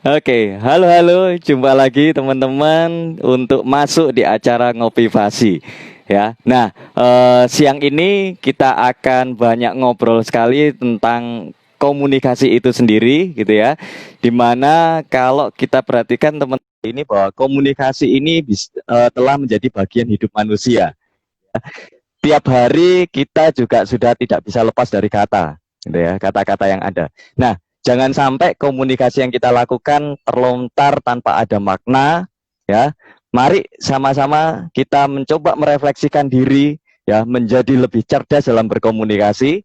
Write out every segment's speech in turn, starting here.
Oke, halo, jumpa lagi teman-teman untuk masuk di acara Ngopi Fasi. Ya, nah siang ini kita akan banyak ngobrol sekali tentang komunikasi itu sendiri, gitu ya. Dimana kalau kita perhatikan teman ini bahwa komunikasi ini telah menjadi bagian hidup manusia. Tiap hari kita juga sudah tidak bisa lepas dari kata, gitu ya, kata-kata yang ada. Nah, jangan sampai komunikasi yang kita lakukan terlontar tanpa ada makna, ya. Mari sama-sama kita mencoba merefleksikan diri, ya, menjadi lebih cerdas dalam berkomunikasi,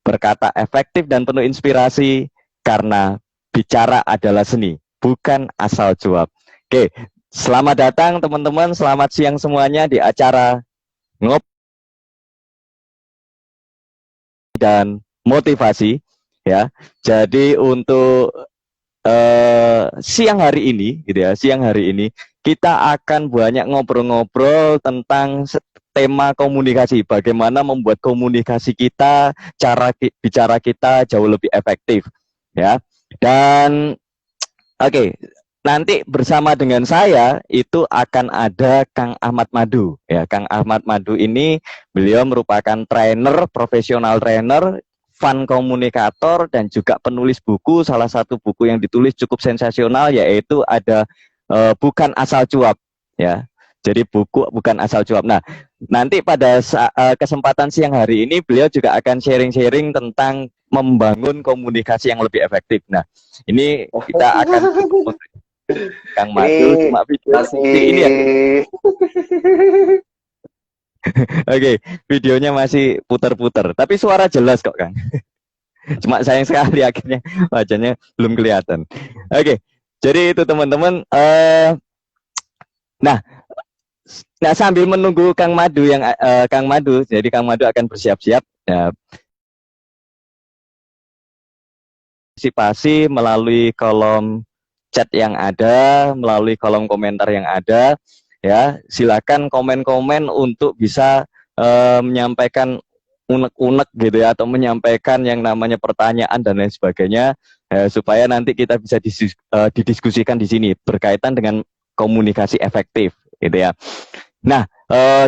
berkata efektif dan penuh inspirasi, karena bicara adalah seni, bukan asal jawab. Oke, selamat datang teman-teman, selamat siang semuanya di acara Ngopi dan motivasi, ya. Jadi untuk siang hari ini, gitu ya, siang hari ini kita akan banyak ngobrol-ngobrol tentang tema komunikasi, bagaimana membuat komunikasi kita, cara bicara kita jauh lebih efektif, ya. Dan oke, nanti bersama dengan saya itu akan ada Kang Ahmad Madu. Ya, Kang Ahmad Madu ini beliau merupakan trainer, profesional trainer, fun komunikator dan juga penulis buku. Salah satu buku yang ditulis cukup sensasional yaitu ada Bukan Asal Cuap. Ya, jadi buku Bukan Asal Cuap. Nah, nanti pada kesempatan siang hari ini beliau juga akan sharing-sharing tentang membangun komunikasi yang lebih efektif. Nah, ini kita akan Kang Madu Ini cuma videonya masih masih ini ya. Oke, videonya masih putar-putar, tapi suara jelas kok, Kang. Cuma sayang sekali akhirnya wajahnya belum kelihatan. Oke, jadi itu teman-teman. Nah, nah sambil menunggu Kang Madu Kang Madu, jadi Kang Madu akan bersiap-siap. Ya, partisipasi melalui kolom chat yang ada, melalui kolom komentar yang ada, ya. Silakan komen-komen untuk bisa menyampaikan unek-unek gitu ya, atau menyampaikan yang namanya pertanyaan dan lain sebagainya, supaya nanti kita bisa didiskusikan di sini berkaitan dengan komunikasi efektif, gitu ya. Nah,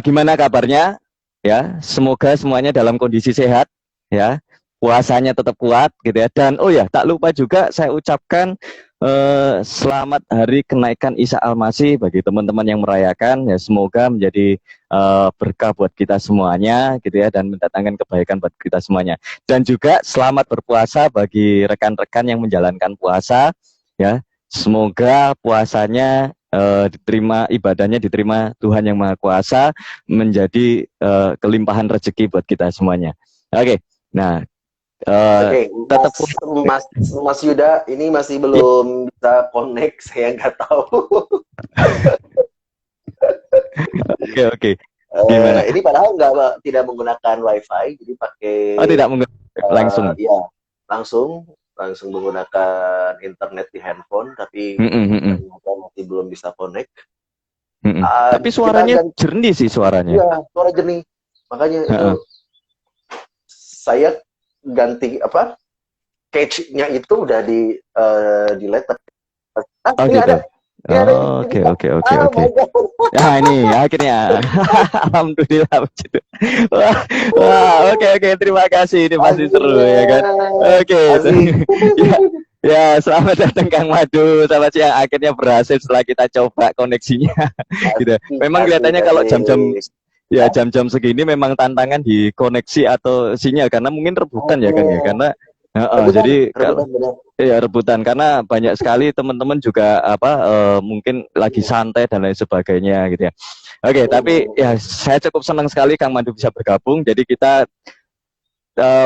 gimana kabarnya? Ya, semoga semuanya dalam kondisi sehat, ya. Puasanya tetap kuat, gitu ya. Dan oh ya, tak lupa juga saya ucapkan selamat hari kenaikan Isa Al-Masih bagi teman-teman yang merayakan. Ya, semoga menjadi berkah buat kita semuanya, gitu ya, dan mendatangkan kebaikan buat kita semuanya. Dan juga selamat berpuasa bagi rekan-rekan yang menjalankan puasa, ya. Semoga puasanya diterima, ibadahnya diterima Tuhan yang Maha Kuasa, menjadi kelimpahan rezeki buat kita semuanya. Oke, nah Oke, tetap Mas Yuda ini masih ya, belum bisa connect, saya nggak tahu. oke, gimana? Ini padahal nggak tidak menggunakan WiFi, jadi pakai Oh, tidak menggunakan langsung. ya langsung langsung menggunakan internet di handphone, tapi Mm -mm, mm -mm, ternyata masih belum bisa connect. mm -mm. Tapi Kita suaranya ganti, jernih sih suaranya. ya suara jernih, makanya itu Heeh. saya ganti apa? Cache-nya itu udah di delete. Oh Ini gitu. ada, ini Oke, bisa. oke, oke, Oh oke. my god. Ya ini akhirnya, alhamdulillah begitu. Wah, wah, oke, terima kasih. Ini pasti seru Akhirnya ya kan. Oke, asik. ya, ya, selamat datang Kang Madu. Selamat siang. Akhirnya berhasil setelah kita coba koneksinya, gitu. Asik, Memang asik, kelihatannya kalau jam-jam, asik. ya Hah? jam-jam segini memang tantangan di koneksi atau sinyal karena mungkin rebutan ya Kang ya. Oh, Karena rebutan, jadi kalau rebutan benar. ya rebutan karena banyak sekali teman-teman juga apa mungkin lagi santai dan lain sebagainya gitu ya. Oke, tapi ya saya cukup senang sekali Kang Mandu bisa bergabung. Jadi kita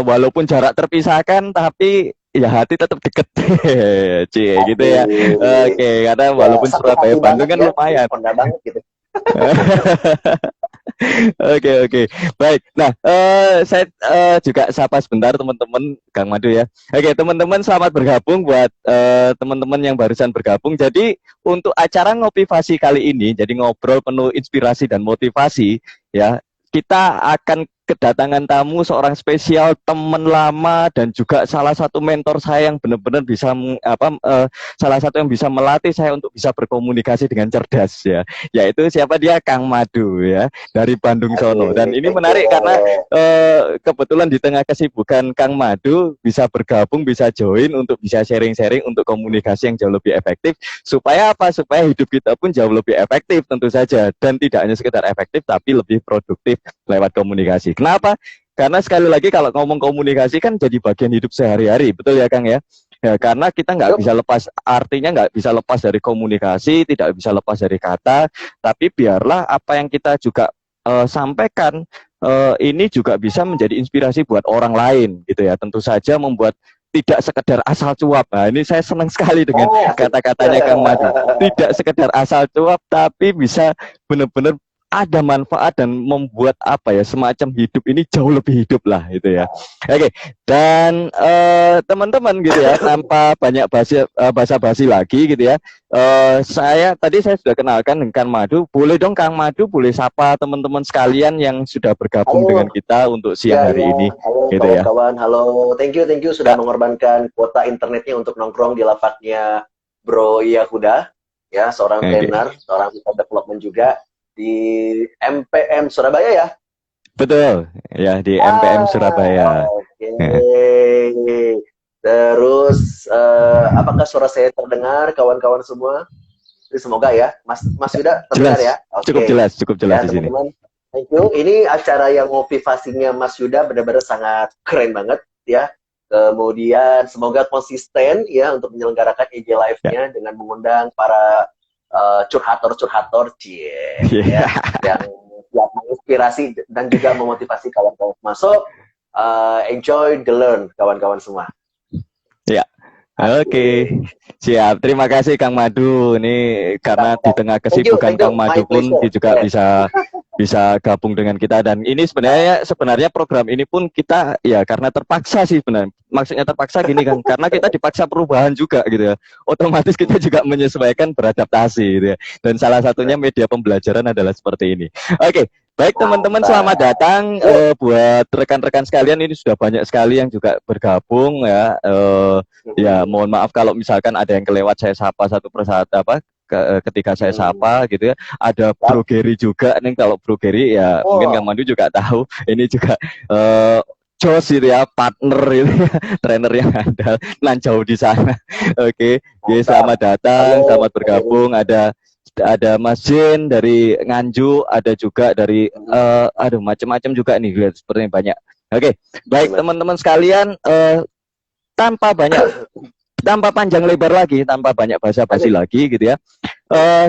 walaupun jarak terpisahkan tapi ya hati tetap deket. Cie gitu ya. Asik. Oke, karena Ya, walaupun satu Surabaya hati Bandung banget kan ya. lumayan. Honda banget gitu. Oke. Baik. Nah, saya juga sapa sebentar teman-teman Kang Madu ya. Oke, teman-teman selamat bergabung buat teman-teman yang barusan bergabung. Jadi untuk acara motivasi kali ini, jadi ngobrol penuh inspirasi dan motivasi ya, kita akan kedatangan tamu seorang spesial, teman lama dan juga salah satu mentor saya yang benar-benar bisa salah satu yang bisa melatih saya untuk bisa berkomunikasi dengan cerdas ya. Yaitu siapa dia? Kang Madu ya, dari Bandung sono. Dan ini Thank you. menarik karena kebetulan di tengah kesibukan Kang Madu bisa bergabung, bisa join untuk bisa sharing-sharing untuk komunikasi yang jauh lebih efektif. Supaya apa? Supaya hidup kita pun jauh lebih efektif tentu saja, dan tidak hanya sekedar efektif tapi lebih produktif lewat komunikasi. Kenapa? Karena sekali lagi kalau ngomong komunikasi kan jadi bagian hidup sehari-hari, betul ya Kang ya? Ya, karena kita nggak bisa lepas, artinya nggak bisa lepas dari komunikasi, tidak bisa lepas dari kata, tapi biarlah apa yang kita juga sampaikan ini juga bisa menjadi inspirasi buat orang lain gitu ya. Tentu saja membuat tidak sekedar asal cuap. Nah, ini saya senang sekali dengan kata-katanya Kang Madu. Tidak sekedar asal cuap, tapi bisa benar-benar ada manfaat dan membuat apa ya, semacam hidup ini jauh lebih hidup lah itu ya. Oke, dan teman-teman gitu ya, tanpa banyak basa-basi lagi gitu ya. Tadi saya sudah kenalkan dengan Kang Madu. Boleh dong Kang Madu, boleh sapa teman-teman sekalian yang sudah bergabung dengan kita untuk siang hari ini. Halo gitu kawan-kawan, halo. Thank you sudah mengorbankan kuota internetnya untuk nongkrong di lapaknya Bro Yahuda, ya, seorang trainer, seorang development juga di MPM Surabaya ya. Betul, ya di MPM Surabaya. Oke. Terus apakah suara saya terdengar kawan-kawan semua? Semoga ya, Mas Yuda terdengar jelas, ya. Okay. Cukup jelas ya, di sini. Thank you. Ini acara yang motivasinya Mas Yuda benar-benar sangat keren banget ya. Kemudian semoga konsisten ya untuk menyelenggarakan EJ Live-nya dengan mengundang para curhator-curhator ya, yang menginspirasi dan juga memotivasi kawan-kawan masuk. Enjoy the learn kawan-kawan semua. Ya. Oke, siap. Terima kasih Kang Madu. Ini karena di tengah kesibukan Kang Madu pun juga bisa gabung dengan kita, dan ini sebenarnya program ini pun kita ya karena terpaksa sih sebenarnya. Maksudnya terpaksa gini kan, karena kita dipaksa perubahan juga gitu ya. Otomatis kita juga menyesuaikan, beradaptasi gitu ya. Dan salah satunya media pembelajaran adalah seperti ini. Oke. Baik teman-teman, selamat datang buat rekan-rekan sekalian. Ini sudah banyak sekali yang juga bergabung ya. Ya mohon maaf kalau misalkan ada yang kelewat saya sapa satu persatu ketika saya sapa gitu ya. Ada Bro Gary juga nih. Kalau Bro Gary ya mungkin Kang Mandu juga tahu. Ini juga Jos itu ya, partner itu trainer yang andal nan jauh di sana. Oke, selamat datang, selamat bergabung. Ada Mas Jen dari Nganjuk, ada juga dari macam-macam juga nih, lihat sepertinya banyak. Oke, baik teman-teman sekalian, tanpa panjang lebar lagi, tanpa banyak basa-basi lagi gitu ya.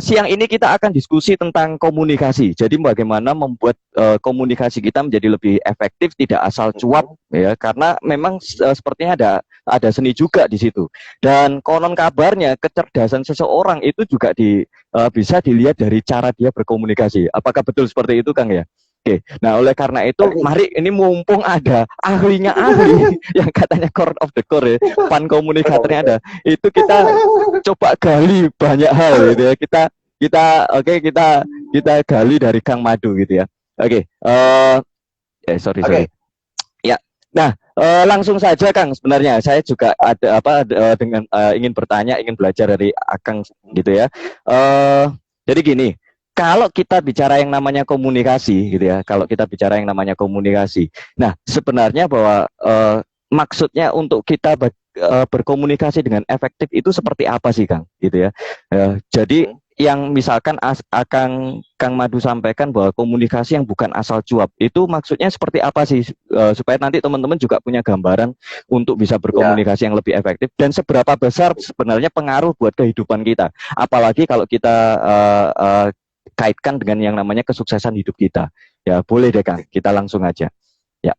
Siang ini kita akan diskusi tentang komunikasi. Jadi bagaimana membuat komunikasi kita menjadi lebih efektif, tidak asal cuap ya, karena memang sepertinya ada seni juga di situ. Dan konon kabarnya kecerdasan seseorang itu juga bisa dilihat dari cara dia berkomunikasi. Apakah betul seperti itu Kang ya? Oke, nah oleh karena itu mari ini mumpung ada ahlinya yang katanya core of the core ya, pan komunikatornya ada, itu kita coba gali banyak hal gitu ya. Kita gali dari Kang Madu gitu ya. Oke, sorry. Ya, nah langsung saja Kang, sebenarnya saya juga ada dengan ingin bertanya, ingin belajar dari Akang gitu ya. Jadi gini. Kalau kita bicara yang namanya komunikasi gitu ya, nah sebenarnya bahwa maksudnya untuk kita berkomunikasi dengan efektif itu seperti apa sih Kang gitu ya. Jadi yang misalkan Kang Madu sampaikan bahwa komunikasi yang bukan asal cuap itu maksudnya seperti apa sih, supaya nanti teman-teman juga punya gambaran untuk bisa berkomunikasi yang lebih efektif, dan seberapa besar sebenarnya pengaruh buat kehidupan kita, apalagi kalau kita kaitkan dengan yang namanya kesuksesan hidup kita. Ya, boleh deh Kang, kita langsung aja. Ya.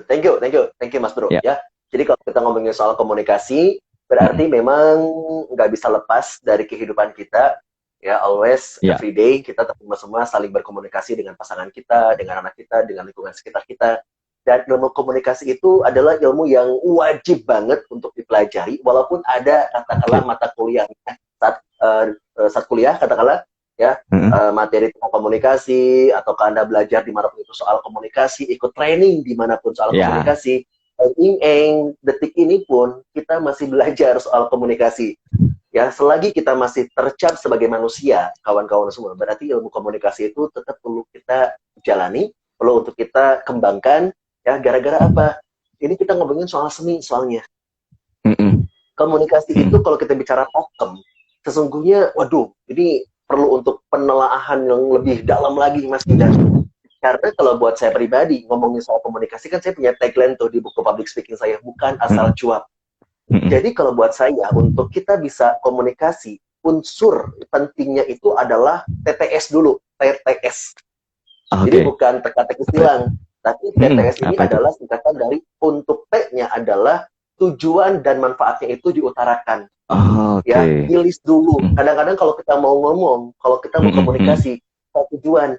Thank you Mas Bro. Ya. Jadi kalau kita ngomongin soal komunikasi, berarti memang nggak bisa lepas dari kehidupan kita. Ya, always, every day kita semua saling berkomunikasi dengan pasangan kita, dengan anak kita, dengan lingkungan sekitar kita. Dan ilmu komunikasi itu adalah ilmu yang wajib banget untuk dipelajari, walaupun ada katakanlah mata kuliahnya saat kuliah katakanlah ya, materi tentang komunikasi, atau Anda belajar dimanapun itu soal komunikasi, ikut training dimanapun soal komunikasi, detik ini pun kita masih belajar soal komunikasi. Ya, selagi kita masih tercap sebagai manusia, kawan-kawan semua, berarti ilmu komunikasi itu tetap perlu kita jalani, perlu untuk kita kembangkan. Ya, gara-gara apa? Ini kita ngomongin soal seni soalnya. Komunikasi itu kalau kita bicara pakem, sesungguhnya, waduh, ini perlu untuk penelaahan yang lebih dalam lagi, Mas Yuda. Karena kalau buat saya pribadi, ngomongin soal komunikasi, kan saya punya tagline tuh di buku public speaking saya, bukan asal cuap. Jadi kalau buat saya, untuk kita bisa komunikasi, unsur pentingnya itu adalah TTS dulu, TTS. Jadi bukan teka-teki silang, tapi TTS ini adalah singkatan dari, untuk T-nya adalah tujuan dan manfaatnya itu diutarakan. Ya, tulis dulu. Kadang-kadang kalau kita mau ngomong, kalau kita mau komunikasi, tujuan,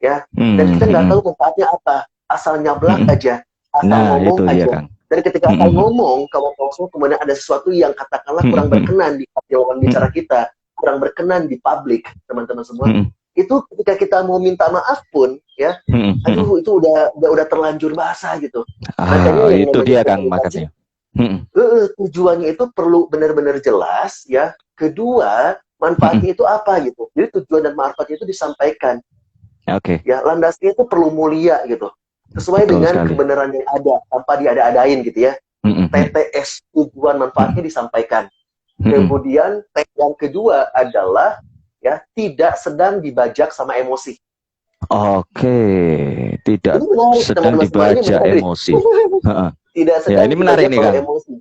ya, dan kita nggak tahu manfaatnya apa, asal nyablak aja, asal ngomong aja. Kan. Dan ketika asal ngomong, kawan-kawan semua, kemudian ada sesuatu yang katakanlah kurang berkenan di lawan bicara kita, kurang berkenan di publik, teman-teman semua, itu ketika kita mau minta maaf pun, ya, aduh, itu udah terlanjur basah gitu. Makanya itu dia Kang, makanya. Tujuannya itu perlu benar-benar jelas, ya. Kedua, manfaatnya itu apa gitu. Jadi tujuan dan manfaatnya itu disampaikan. Ya, landasnya itu perlu mulia gitu. Sesuai dengan kebenaran yang ada, tanpa diada-adain gitu ya. TTS, tujuan manfaatnya disampaikan. Kemudian yang kedua adalah, ya, tidak sedang dibajak sama emosi. Tidak sedang dibajak emosi. Tidak sedang dibajak sama emosi.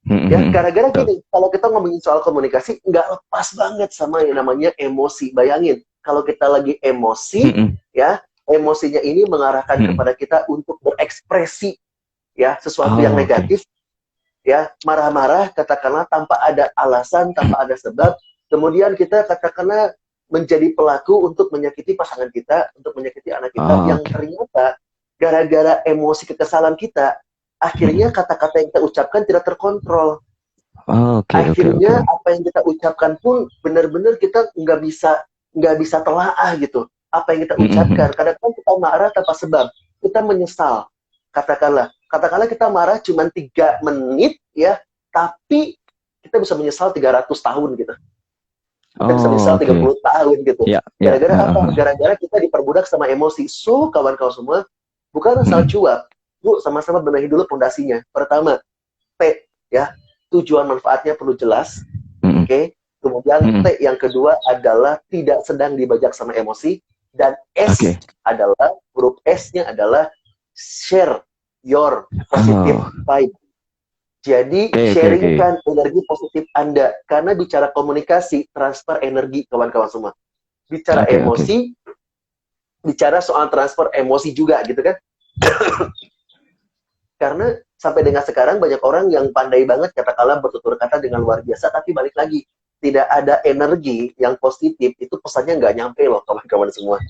Ya, gara-gara gini, kalau kita ngomongin soal komunikasi, nggak lepas banget sama yang namanya emosi. Bayangin, kalau kita lagi emosi, ya, emosinya ini mengarahkan kepada kita untuk berekspresi, ya, sesuatu yang negatif, ya, marah-marah, katakanlah tanpa ada alasan, tanpa ada sebab, kemudian kita katakanlah menjadi pelaku untuk menyakiti pasangan kita, untuk menyakiti anak kita, yang ternyata gara-gara emosi kekesalan kita, akhirnya kata-kata yang kita ucapkan tidak terkontrol. Akhirnya apa yang kita ucapkan pun benar-benar kita nggak bisa telaah gitu. Apa yang kita ucapkan, kadang-kadang kita marah tanpa sebab, kita menyesal. Katakanlah kita marah cuma 3 menit, ya, tapi kita bisa menyesal 300 tahun gitu. Kita bisa menyesal 30 tahun gitu. Gara-gara apa? Gara-gara kita diperbudak sama emosi. So, kawan-kawan semua, bukan asal cuap. Bu, sama-sama benahi dulu fondasinya. Pertama, T, ya, tujuan manfaatnya perlu jelas. Kemudian T yang kedua adalah tidak sedang dibajak sama emosi. Dan S adalah, huruf S-nya adalah share your positive vibe. Jadi, sharingkan energi positif Anda. Karena bicara komunikasi, transfer energi, kawan-kawan semua. Bicara emosi, bicara soal transfer emosi juga, gitu kan? Karena sampai dengan sekarang banyak orang yang pandai banget katakanlah bertutur kata dengan luar biasa, tapi balik lagi, tidak ada energi yang positif, itu pesannya nggak nyampe loh, kawan-kawan semua.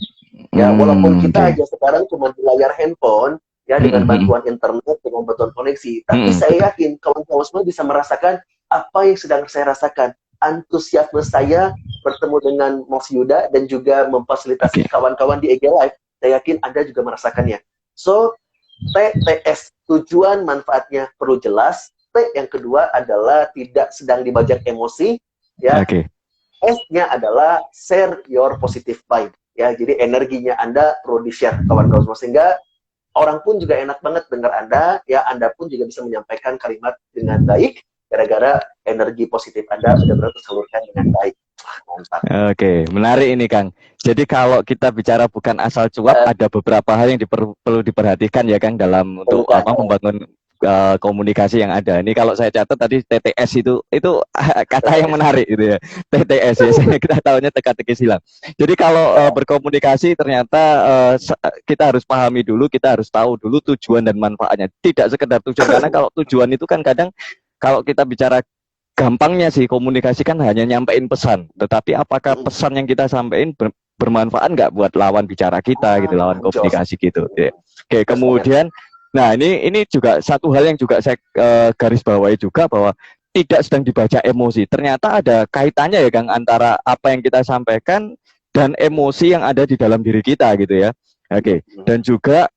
Ya, walaupun kita aja sekarang cuma di layar handphone, ya, dengan bantuan internet, dengan bantuan koneksi, tapi saya yakin kawan-kawan semua bisa merasakan apa yang sedang saya rasakan. Antusiasme saya bertemu dengan Mas Yuda dan juga memfasilitasi kawan-kawan di EG Live, saya yakin Anda juga merasakannya. So, TTS, tujuan manfaatnya perlu jelas. T yang kedua adalah tidak sedang dibajak emosi, ya. S-nya adalah share your positive vibe, ya. Jadi energinya Anda perlu di-share, kawan-kawan semua, sehingga orang pun juga enak banget dengar Anda, ya. Anda pun juga bisa menyampaikan kalimat dengan baik, gara-gara energi positif Anda benar-benar tersalurkan dengan baik. Mantap. Menarik ini Kang. Jadi kalau kita bicara bukan asal cuap, ada beberapa hal yang perlu diperhatikan ya Kang, dalam untuk membangun komunikasi yang ada. Ini kalau saya catat tadi TTS itu kata yang menarik gitu ya. TTS ya, kita tahunya teka-teki silang. Jadi kalau berkomunikasi ternyata kita harus pahami dulu, kita harus tahu dulu tujuan dan manfaatnya. Tidak sekedar tujuan, karena kalau tujuan itu kan kadang kalau kita bicara gampangnya sih, komunikasi kan hanya nyampein pesan, tetapi apakah pesan yang kita sampaikan bermanfaat nggak buat lawan bicara kita gitu, lawan komunikasi gitu. Kemudian, nah ini juga satu hal yang juga saya garis bawahi juga, bahwa tidak sedang dibaca emosi. Ternyata ada kaitannya ya Kang, antara apa yang kita sampaikan dan emosi yang ada di dalam diri kita gitu ya. Oke, dan juga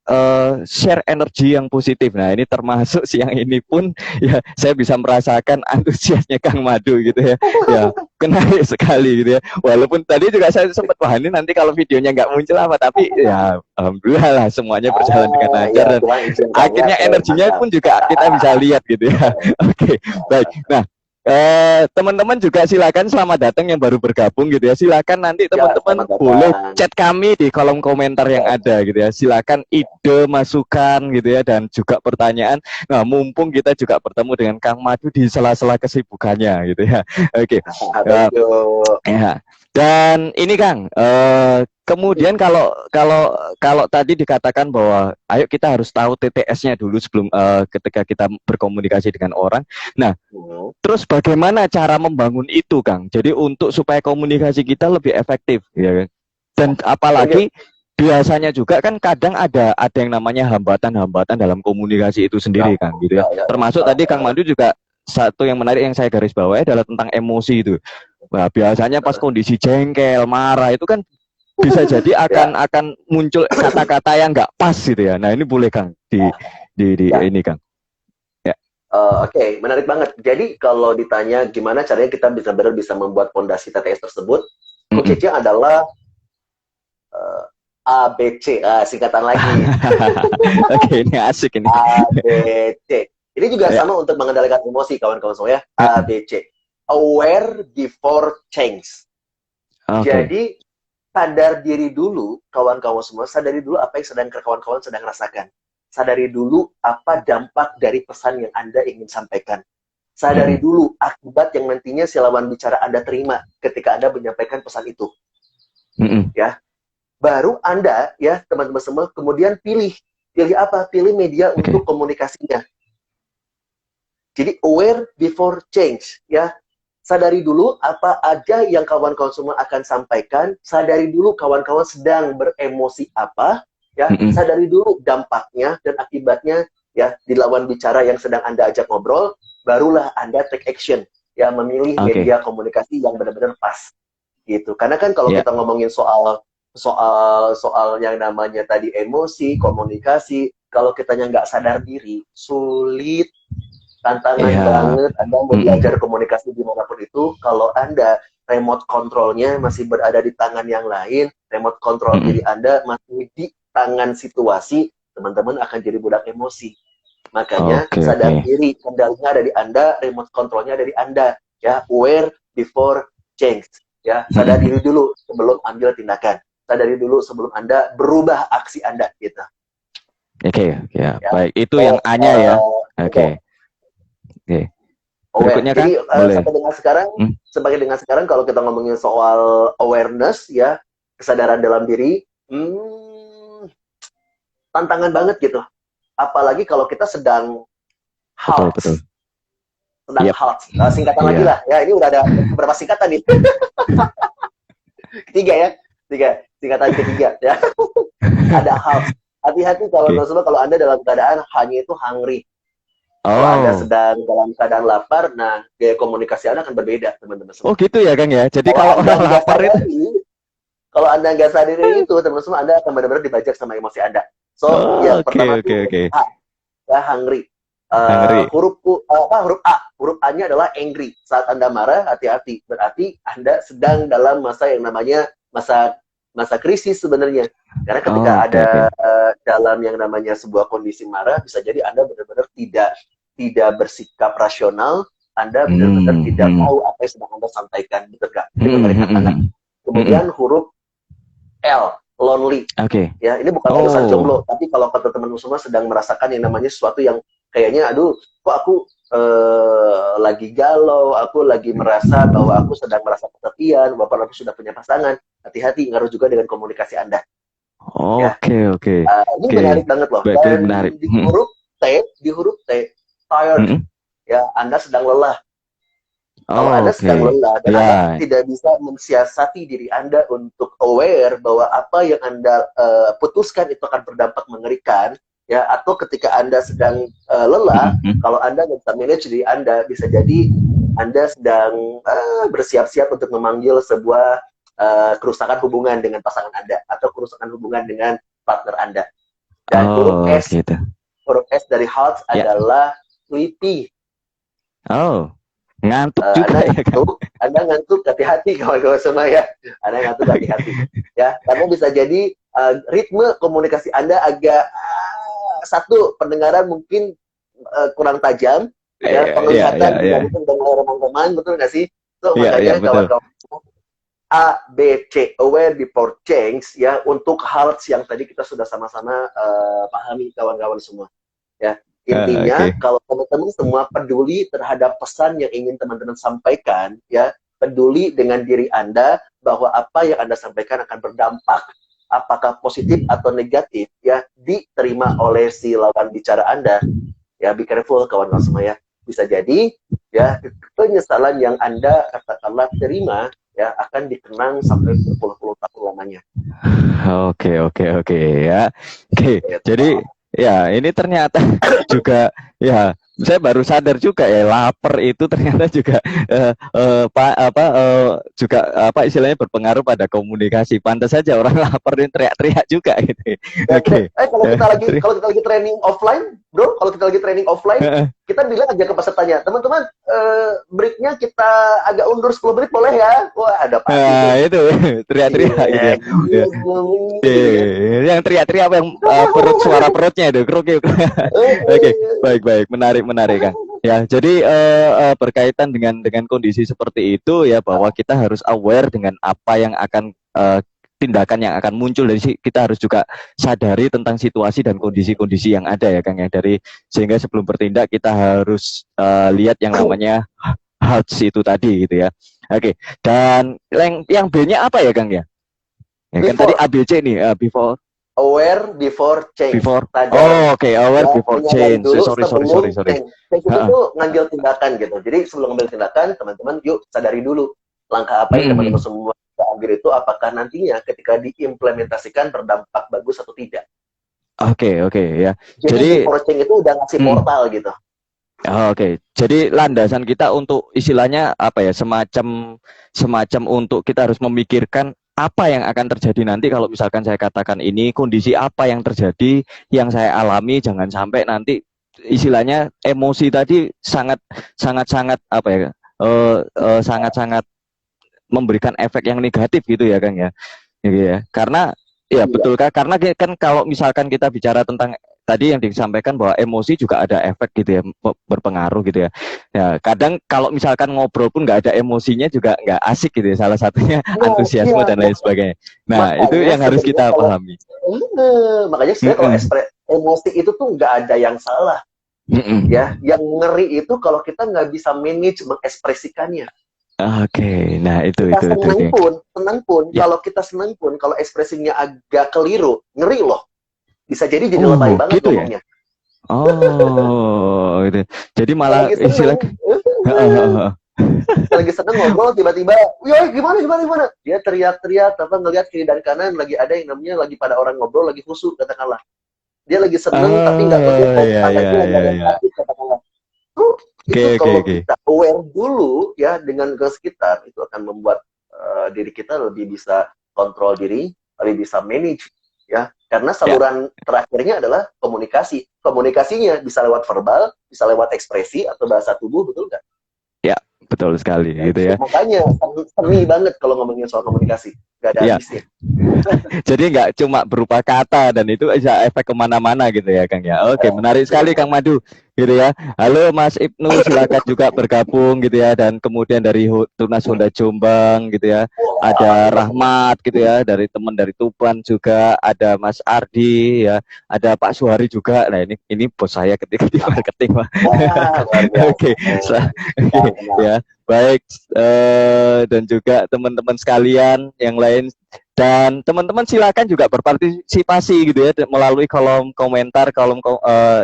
share energi yang positif. Nah, ini termasuk siang ini pun ya saya bisa merasakan antusiasnya Kang Madu gitu ya. Ya, menarik sekali gitu ya. Walaupun tadi juga saya sempat wah ini nanti kalau videonya nggak muncul apa, tapi ya alhamdulillah lah semuanya berjalan dengan lancar Ya, dan Tuhan izinkan ya. akhirnya Oke, energinya mantap. pun juga kita bisa lihat gitu ya. Oke, baik. Nah, teman-teman juga silakan selamat datang yang baru bergabung gitu ya. Silakan nanti Ya, teman-teman selamat boleh datang. chat kami di kolom komentar yang ada gitu ya. Silakan ide, masukan gitu ya dan juga pertanyaan. Nah, mumpung kita juga bertemu dengan Kang Madu di sela-sela kesibukannya gitu ya. Oke. Thank you. Ya. Dan ini Kang, kemudian kalau tadi dikatakan bahwa ayo kita harus tahu TTS-nya dulu sebelum ketika kita berkomunikasi dengan orang. Nah, terus bagaimana cara membangun itu, Kang? Jadi untuk supaya komunikasi kita lebih efektif, ya kan? Dan apalagi biasanya juga kan kadang ada yang namanya hambatan-hambatan dalam komunikasi itu sendiri, Kang, gitu ya. Termasuk tadi Kang Mandu juga satu yang menarik yang saya garis bawahi adalah tentang emosi itu. Nah, biasanya pas kondisi jengkel, marah itu kan bisa jadi akan muncul kata-kata yang nggak pas gitu ya. Nah, ini boleh Kang di ini Kang. Oke, menarik banget. Jadi kalau ditanya gimana caranya kita benar-benar bisa membuat fondasi TTS tersebut, kuncinya adalah ABC, singkatan lagi. Oke, ini asik ini. ABC. Ini juga sama untuk mengendalikan emosi kawan-kawan semua ya. ABC. Aware before change. Jadi sadar diri dulu, kawan-kawan semua, sadari dulu apa yang sedang kawan-kawan sedang rasakan. Sadari dulu apa dampak dari pesan yang Anda ingin sampaikan. Sadari dulu akibat yang nantinya si lawan bicara Anda terima ketika Anda menyampaikan pesan itu. Ya, baru Anda, ya teman-teman semua, kemudian pilih apa? Pilih media untuk komunikasinya. Jadi aware before change, ya. Sadari dulu apa aja yang kawan-kawan semua akan sampaikan. Sadari dulu kawan-kawan sedang beremosi apa, ya. Sadari dulu dampaknya dan akibatnya, ya, di lawan bicara yang sedang Anda ajak ngobrol. Barulah Anda take action, ya, memilih media komunikasi yang benar-benar pas, gitu. Karena kan kalau kita ngomongin soal yang namanya tadi emosi, komunikasi, kalau kitanya nggak sadar diri, sulit. Tantangan banget Anda mau belajar komunikasi dimanapun itu, kalau Anda remote controlnya masih berada di tangan yang lain, remote control diri Anda masih di tangan situasi, teman-teman akan jadi budak emosi. Makanya sadar diri, kendalinya ada di Anda, remote controlnya ada di Anda, ya. Aware before change, ya. Sadar diri dulu sebelum ambil tindakan, sadari dulu sebelum Anda berubah aksi Anda, gitu. Ya. Baik, itu yang A-nya ya. Berikutnya kan, sampai dengan sekarang kalau kita ngomongin soal awareness, ya, kesadaran dalam diri, tantangan banget gitu. Apalagi kalau kita sedang halt. Halt. Singkatan lagi lah. Ya, ini udah ada beberapa singkatan nih. Ketiga. Singkatan ketiga, ya. Ada halt. Hati-hati kalau Anda dalam keadaan hanya itu hungry. Kalau Anda sedang dalam keadaan lapar, nah gaya komunikasi Anda akan berbeda, teman-teman semua. Oh gitu ya, Kang ya. Jadi kalau orang lapar itu, kalau Anda nggak sadar itu, teman-teman semua, Anda akan benar-benar dibajak sama emosi Anda. So, pertama itu hungry. Huruf A-nya adalah angry. Saat Anda marah, hati-hati. Berarti Anda sedang dalam masa yang namanya masa krisis sebenarnya. Karena ketika ada dalam yang namanya sebuah kondisi marah, bisa jadi Anda benar-benar tidak bersikap rasional, Anda benar-benar tidak tahu apa yang sedang Anda sampaikan, betul nggak? Kemudian huruf L, lonely. Ya, ini bukan urusan jomblo, tapi kalau teman-teman semua sedang merasakan yang namanya sesuatu yang kayaknya, aduh, kok aku lagi galau, aku lagi merasa bahwa aku sedang merasa kesepian, walaupun aku sudah punya pasangan. Hati-hati, ngaruh juga dengan komunikasi Anda. Ini menarik banget loh. Dan di huruf T, tired. Ya, Anda sedang lelah. Kalau Anda sedang lelah dan Anda tidak bisa mensiasati diri Anda untuk aware bahwa apa yang Anda putuskan itu akan berdampak mengerikan, ya, atau ketika Anda sedang lelah, kalau Anda nggak bisa manage diri Anda, bisa jadi Anda sedang bersiap-siap untuk memanggil sebuah kerusakan hubungan dengan pasangan Anda atau kerusakan hubungan dengan partner Anda. Dan gitu. huruf S dari hearts adalah sleepy. Ngantuk juga Anda ya kan? Anda ngantuk, hati-hati kawan-kawan semua ya. Anda ngantuk, hati-hati. Ya, karena bisa jadi ritme komunikasi Anda agak satu, pendengaran mungkin kurang tajam, ya, penglihatan juga mungkin udah mulai remang-remang, betul nggak sih? So, makanya kawan-kawan A, B, C, aware before change, ya, untuk hearts yang tadi kita sudah sama-sama pahami kawan-kawan semua. Ya, intinya kalau teman-teman semua peduli terhadap pesan yang ingin teman-teman sampaikan, ya, peduli dengan diri Anda bahwa apa yang Anda sampaikan akan berdampak, apakah positif atau negatif, ya, diterima oleh si lawan bicara Anda. Ya, be careful kawan-kawan semua ya. Bisa jadi ya penyesalan yang Anda katakanlah terima ya akan dikenang sampai berpuluh-puluh tahun lamanya. Oke ya. Oke. Jadi ya ini ternyata juga ya saya baru sadar juga ya lapar itu ternyata juga juga apa istilahnya berpengaruh pada komunikasi. Pantas saja orang lapar ini teriak-teriak juga gitu. Oke. Kalau kita lagi training offline, bro, kalau kita lagi training offline, kita bilang aja ke pesertanya, teman-teman, breaknya kita agak undur 10 menit boleh ya? Wah, ada pasti. Itu teriak-teriak gitu ya. Yang teriak-teriak apa yang suara perutnya itu. Oke, baik, menarik Kang. Ya, jadi berkaitan dengan kondisi seperti itu ya bahwa kita harus aware dengan apa yang akan tindakan yang akan muncul dari kita harus juga sadari tentang situasi dan kondisi-kondisi yang ada ya Kang ya sehingga sebelum bertindak kita harus lihat yang namanya hearts itu tadi gitu ya. Oke, dan yang B-nya apa ya Kang ya? Kan tadi ABC nih before aware before change. Aware before change. Sorry. Change itu ngambil tindakan gitu. Jadi sebelum ngambil tindakan, teman-teman yuk sadari dulu langkah apa yang teman-teman semua ambil itu apakah nantinya ketika diimplementasikan berdampak bagus atau tidak. Oke ya. Jadi before change itu udah ngasih portal gitu. Oke. Jadi landasan kita untuk istilahnya apa ya semacam untuk kita harus memikirkan apa yang akan terjadi nanti kalau misalkan saya katakan ini kondisi apa yang terjadi yang saya alami, jangan sampai nanti istilahnya emosi tadi sangat apa ya sangat memberikan efek yang negatif gitu ya Kang ya. Gitu ya. Karena ya betul Kak, karena kan kalau misalkan kita bicara tentang tadi yang disampaikan bahwa emosi juga ada efek gitu ya, berpengaruh gitu ya. Ya kadang kalau misalkan ngobrol pun nggak ada emosinya juga nggak asik gitu ya, salah satunya antusiasme dan lain sebagainya. Nah makanya, itu yang harus kita pahami. Makanya sebenarnya kalau emosi itu tuh nggak ada yang salah. Ya, yang ngeri itu kalau kita nggak bisa manage mengekspresikannya. Oke, nah itu senang pun ya. Kalau kita senang pun kalau ekspresinya agak keliru, ngeri loh. Bisa jadi lebay banget gitu ngomongnya. Ya? Gitu. Jadi malah istilah lagi seneng ngobrol tiba-tiba, "Woi, gimana?" Dia teriak-teriak apa ngelihat kiri dan kanan lagi ada yang namanya lagi pada orang ngobrol lagi khusyuk katakanlah. Dia lagi seneng tapi enggak tahu katakanlah. Kalau kita aware dulu ya dengan ke sekitar itu akan membuat diri kita lebih bisa kontrol diri, lebih bisa manage ya. Karena saluran terakhirnya adalah komunikasi. Komunikasinya bisa lewat verbal, bisa lewat ekspresi atau bahasa tubuh, betul nggak? Ya, betul sekali gitu ya. Makanya seni banget kalau ngomongin soal komunikasi. Nggak ada habisnya. Jadi nggak cuma berupa kata dan itu bisa efek kemana-mana gitu ya Kang ya. Oke, menarik sekali Kang Madu gitu ya. Halo Mas Ibnu, silakan juga bergabung gitu ya. Dan kemudian dari Tunas Honda Jombang gitu ya. Ada Rahmat gitu ya, dari teman dari Tuban juga. Ada Mas Ardi ya. Ada Pak Suhari juga. Nah ini bos saya ketika di marketing Pak. Oke, ya. Baik, dan juga teman-teman sekalian yang lain dan teman-teman silakan juga berpartisipasi gitu ya melalui kolom komentar, kolom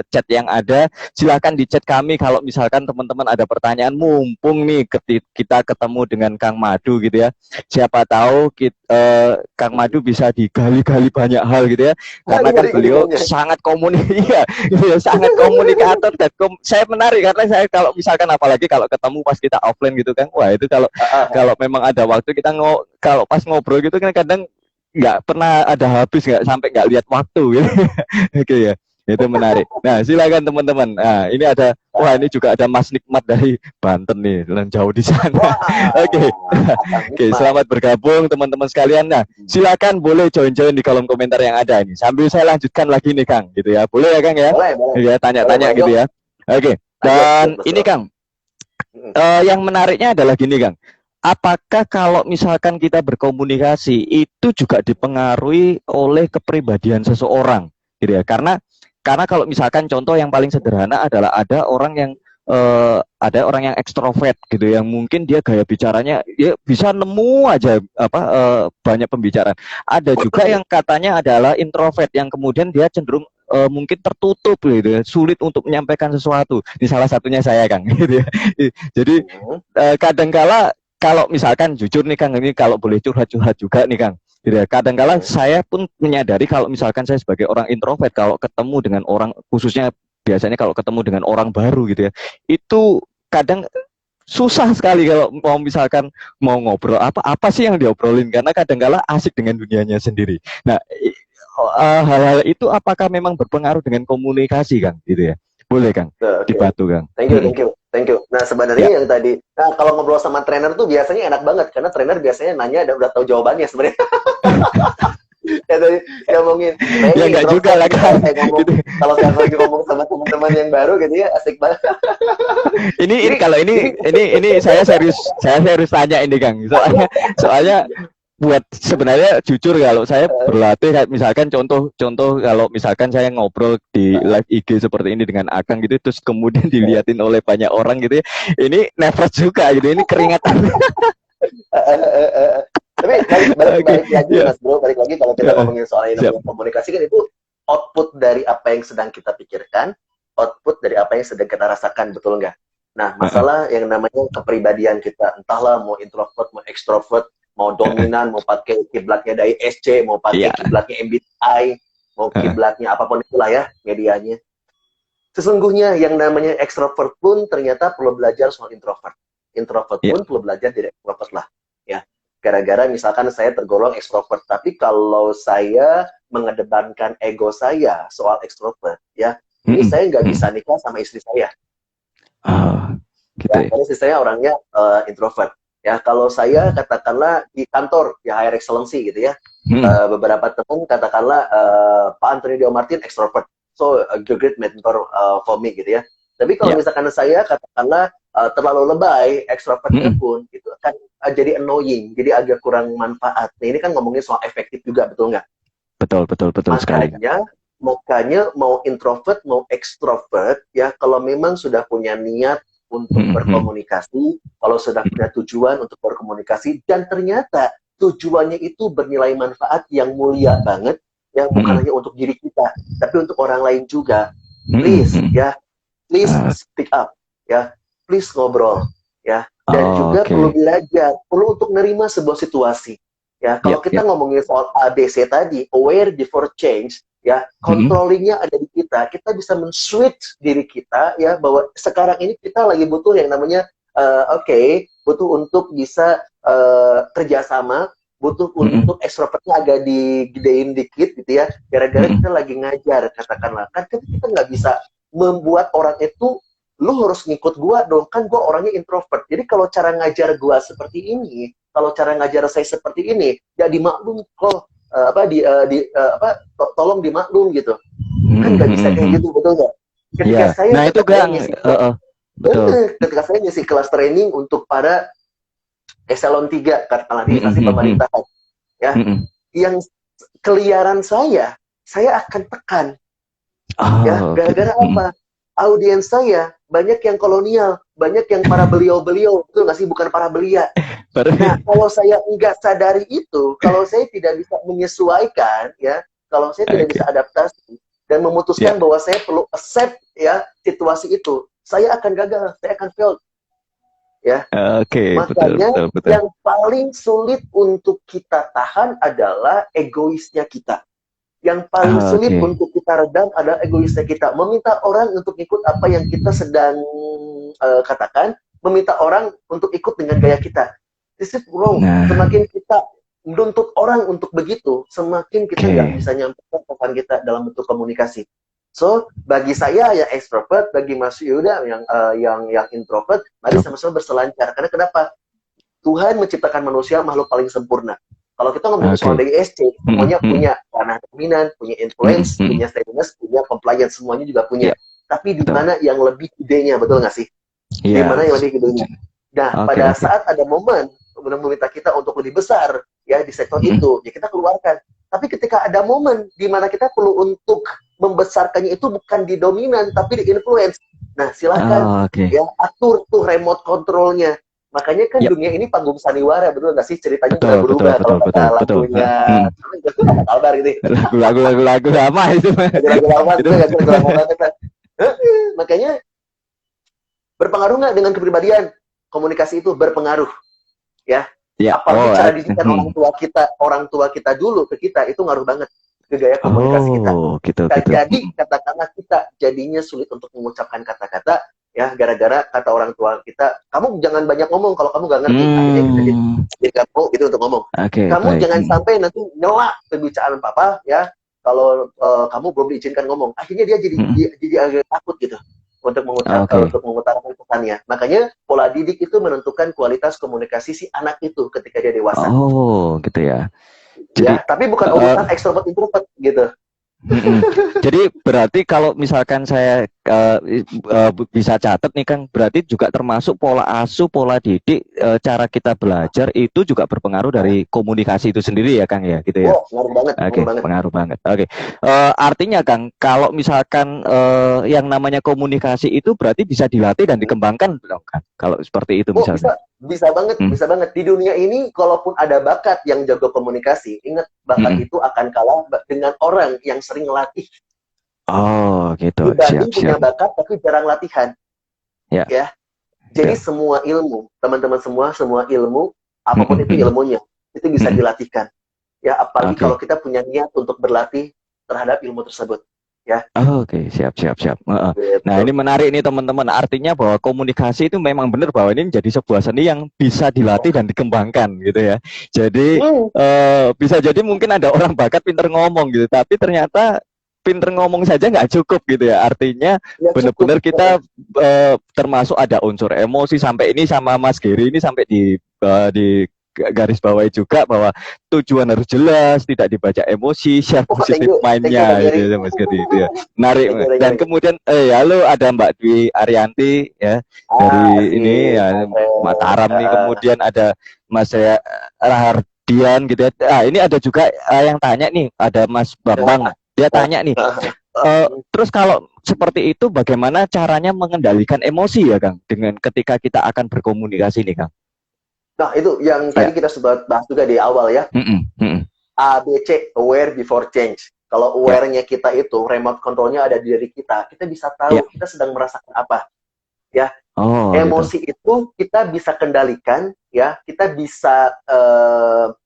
chat yang ada. Silakan di chat kami kalau misalkan teman-teman ada pertanyaan, mumpung nih kita ketemu dengan Kang Madu gitu ya. Siapa tahu Kang Madu bisa digali-gali banyak hal gitu ya. Karena kan beliau sangat sangat komunikator dan saya menarik karena saya kalau misalkan apalagi kalau ketemu pas kita offline gitu kan. Wah itu kalau kalau memang ada waktu kita kalau pas ngobrol gitu kan kadang nggak pernah ada habis, nggak sampai nggak lihat waktu gitu. Oke ya, itu menarik. Nah silakan teman-teman. Nah ini ada, wah ini juga ada Mas Nikmat dari Banten nih, dan jauh di sana. Oke, oke, selamat bergabung teman-teman sekalian. Nah silakan boleh join-join di kolom komentar yang ada ini. Sambil saya lanjutkan lagi nih Kang, gitu ya. Boleh ya Kang ya? Boleh, boleh. Ya tanya-tanya gitu ya. Oke, dan ini Kang, yang menariknya adalah gini Kang. Apakah kalau misalkan kita berkomunikasi itu juga dipengaruhi oleh kepribadian seseorang, gitu ya? Karena kalau misalkan contoh yang paling sederhana adalah ada orang yang ekstrovert gitu, yang mungkin dia gaya bicaranya ya bisa nemu aja banyak pembicaraan. Ada juga yang katanya adalah introvert, yang kemudian dia cenderung mungkin tertutup gitu ya, sulit untuk menyampaikan sesuatu. Ini salah satunya saya Kang gitu ya. Jadi kadangkala kalau misalkan jujur nih Kang, ini kalau boleh curhat-curhat juga nih Kang, gitu ya. Kadangkala saya pun menyadari kalau misalkan saya sebagai orang introvert, kalau ketemu dengan orang, khususnya biasanya kalau ketemu dengan orang baru gitu ya, itu kadang susah sekali kalau mau misalkan mau ngobrol apa sih yang diobrolin, karena kadangkala asik dengan dunianya sendiri. Nah, hal-hal itu apakah memang berpengaruh dengan komunikasi Kang, gitu ya? Boleh Kang, dibantu Kang. Thank you. Nah sebenarnya yang tadi, kalau ngobrol sama trainer tuh biasanya enak banget, karena trainer biasanya nanya dan udah tahu jawabannya sebenarnya. Ya tadi ngomongin, ya enggak juga lah Kang. Kalau saya lagi ngomong sama teman-teman yang baru gitu ya, asik banget. ini saya serius tanya ini Kang. Soalnya buat sebenarnya jujur, kalau saya berlatih kayak misalkan contoh kalau misalkan saya ngobrol di live IG seperti ini dengan Akang gitu, terus kemudian dilihatin oleh banyak orang gitu ya, ini nervous juga gitu, ini keringatan. Tapi balik lagi Mas Bro, balik lagi kalau kita ngomongin soal komunikasi kan itu output dari apa yang sedang kita pikirkan, output dari apa yang sedang kita rasakan, betul nggak? Nah masalah yang namanya kepribadian kita, entahlah mau introvert, mau extrovert, mau dominan, mau pakai kiblatnya dari SC, mau pakai kiblatnya MBTI, mau kiblatnya apapun itulah ya medianya. Sesungguhnya yang namanya extrovert pun ternyata perlu belajar soal introvert. Introvert pun perlu belajar dari extrovert lah. Ya, gara-gara misalkan saya tergolong extrovert, tapi kalau saya mengedepankan ego saya soal extrovert, ya, ini saya nggak bisa nikah sama istri saya. Gitu ya. Karena istri saya orangnya introvert. Ya, kalau saya katakanlah di kantor, ya higher excellency gitu ya, beberapa teman katakanlah Pak Anthony Dio Martin extrovert, so a great mentor for me gitu ya. Tapi kalau misalkan saya katakanlah terlalu lebay, extrovertnya pun itu akan jadi annoying, jadi agak kurang manfaat. Nah ini kan ngomongin soal efektif juga, betul nggak? Betul sekali. Makanya mau introvert mau extrovert ya, kalau memang sudah punya niat untuk berkomunikasi, kalau sudah punya tujuan untuk berkomunikasi, dan ternyata tujuannya itu bernilai manfaat yang mulia banget, yang bukan hanya untuk diri kita, tapi untuk orang lain juga, please speak up, ya, please ngobrol, ya, dan juga perlu belajar, perlu untuk menerima sebuah situasi, ya. Kalau kita ngomongin soal ABC tadi, aware before change, ya, controllingnya ada di kita. Kita bisa men-switch diri kita, ya, bahwa sekarang ini kita lagi butuh yang namanya butuh untuk bisa kerjasama, butuh untuk extrovertnya agak digedein dikit gitu ya, gara-gara kita lagi ngajar, katakanlah. Kan kita nggak bisa membuat orang itu, lu harus ngikut gua dong, kan gua orangnya introvert. Jadi kalau cara ngajar gua seperti ini, kalau cara ngajar saya seperti ini, ya dimaklum kok, tolong dimaklum gitu. Kan nggak bisa kayak gitu, betul nggak? Ketika saya ketika saya ngisi kelas training untuk para eselon 3 katakanlah di instansi pemerintahan, ya, yang keliaran saya akan tekan, ya, gara-gara apa? Audiens saya banyak yang kolonial, banyak yang para beliau-beliau, itu nggak sih, bukan para belia. Nah, kalau saya nggak sadari itu, kalau saya tidak bisa menyesuaikan, ya, kalau saya tidak bisa adaptasi dan memutuskan bahwa saya perlu accept, ya, situasi itu, saya akan gagal, saya akan fail, ya. Makanya betul. Yang paling sulit untuk kita tahan adalah egoisnya kita. Yang paling sulit untuk kita redam adalah egoisnya kita. Meminta orang untuk ikut apa yang kita sedang katakan, meminta orang untuk ikut dengan gaya kita. This is wrong. Nah. Semakin kita menuntut orang untuk begitu, semakin kita nggak bisa nyampaikan pesan kita dalam bentuk komunikasi. So, bagi saya yang extrovert, bagi Mas Yuda yang introvert, mari sama-sama berselancar. Karena kenapa? Tuhan menciptakan manusia makhluk paling sempurna. Kalau kita ngomong soal DISC, semuanya punya ranah dominan, punya influence, punya steadiness, punya compliance, semuanya juga punya. Tapi di mana yang lebih idenya, betul nggak sih? Di mana yang lebih idenya? Nah, pada saat ada momen meminta kita untuk lebih besar ya di sektor itu, ya kita keluarkan. Tapi ketika ada momen di mana kita perlu untuk membesarkannya itu bukan di dominan tapi di influence. Nah, silakan ya atur tuh remote controlnya. Makanya kan dunia ini panggung sandiwara, betul nggak sih? Ceritanya bisa berubah kalau kata lagunya. Kabar gitu. Lagu lama itu. Lagu lama itu lagu banget. Makanya berpengaruh nggak dengan kepribadian? Komunikasi itu berpengaruh, ya. Apalagi cara didikan orang tua kita dulu ke kita itu ngaruh banget ke gaya komunikasi kita. Jadi katakanlah kita jadinya sulit untuk mengucapkan kata-kata. Ya, gara-gara kata orang tua kita, kamu jangan banyak ngomong kalau kamu gak ngerti. Akhirnya kita jadi kamu gitu untuk ngomong. Kamu jangan sampai nanti nyela pembicaraan papa, ya. Kalau kamu belum diizinkan ngomong, akhirnya dia jadi agak takut gitu untuk mengutarakan pesannya. Makanya pola didik itu menentukan kualitas komunikasi si anak itu ketika dia dewasa. Oh, gitu ya. Jadi, ya, tapi bukan urusan ekstrovert introvert gitu. Jadi berarti kalau misalkan saya bisa catat nih Kang, berarti juga termasuk pola asuh, pola didik, cara kita belajar itu juga berpengaruh dari komunikasi itu sendiri ya Kang ya, gitu ya. Pengaruh banget. Pengaruh banget. Artinya Kang, kalau misalkan yang namanya komunikasi itu berarti bisa dilatih dan dikembangkan, Kang. Kalau seperti itu misalnya. Bisa banget. Di dunia ini, kalaupun ada bakat yang jago komunikasi, ingat bakat itu akan kalah dengan orang yang sering latih. Oh, gitu. Dibanding punya bakat tapi jarang latihan. Ya. Jadi semua ilmu, teman-teman semua ilmu, apapun itu ilmunya, itu bisa dilatihkan. Ya, apalagi kalau kita punya niat untuk berlatih terhadap ilmu tersebut. Ya. Siap. Nah, ini menarik nih teman-teman. Artinya bahwa komunikasi itu memang benar bahwa ini menjadi sebuah seni yang bisa dilatih dan dikembangkan gitu ya. Jadi bisa jadi mungkin ada orang bakat pinter ngomong gitu, tapi ternyata pinter ngomong saja nggak cukup gitu ya. Artinya benar-benar kita termasuk ada unsur emosi. Sampai ini sama Mas Geri ini sampai di garis bawahi juga bahwa tujuan harus jelas, tidak dibaca emosi, share positif mind-nya gitu ya Mas Geri itu ya. Menarik. Dan kemudian halo, ada Mbak Dwi Arianti ya dari ini ya Mataram nih, kemudian ada Mas Rahardian gitu ya. Ini ada juga yang tanya nih, ada Mas Bambang. Dia tanya nih, terus kalau seperti itu bagaimana caranya mengendalikan emosi ya Kang, dengan ketika kita akan berkomunikasi nih Kang? Nah, itu yang tadi kita sempat bahas juga di awal ya. ABC, aware before change. Kalau aware-nya kita itu, remote control-nya ada di diri kita bisa tahu kita sedang merasakan apa. Ya. Emosi itu kita bisa kendalikan, ya. Kita bisa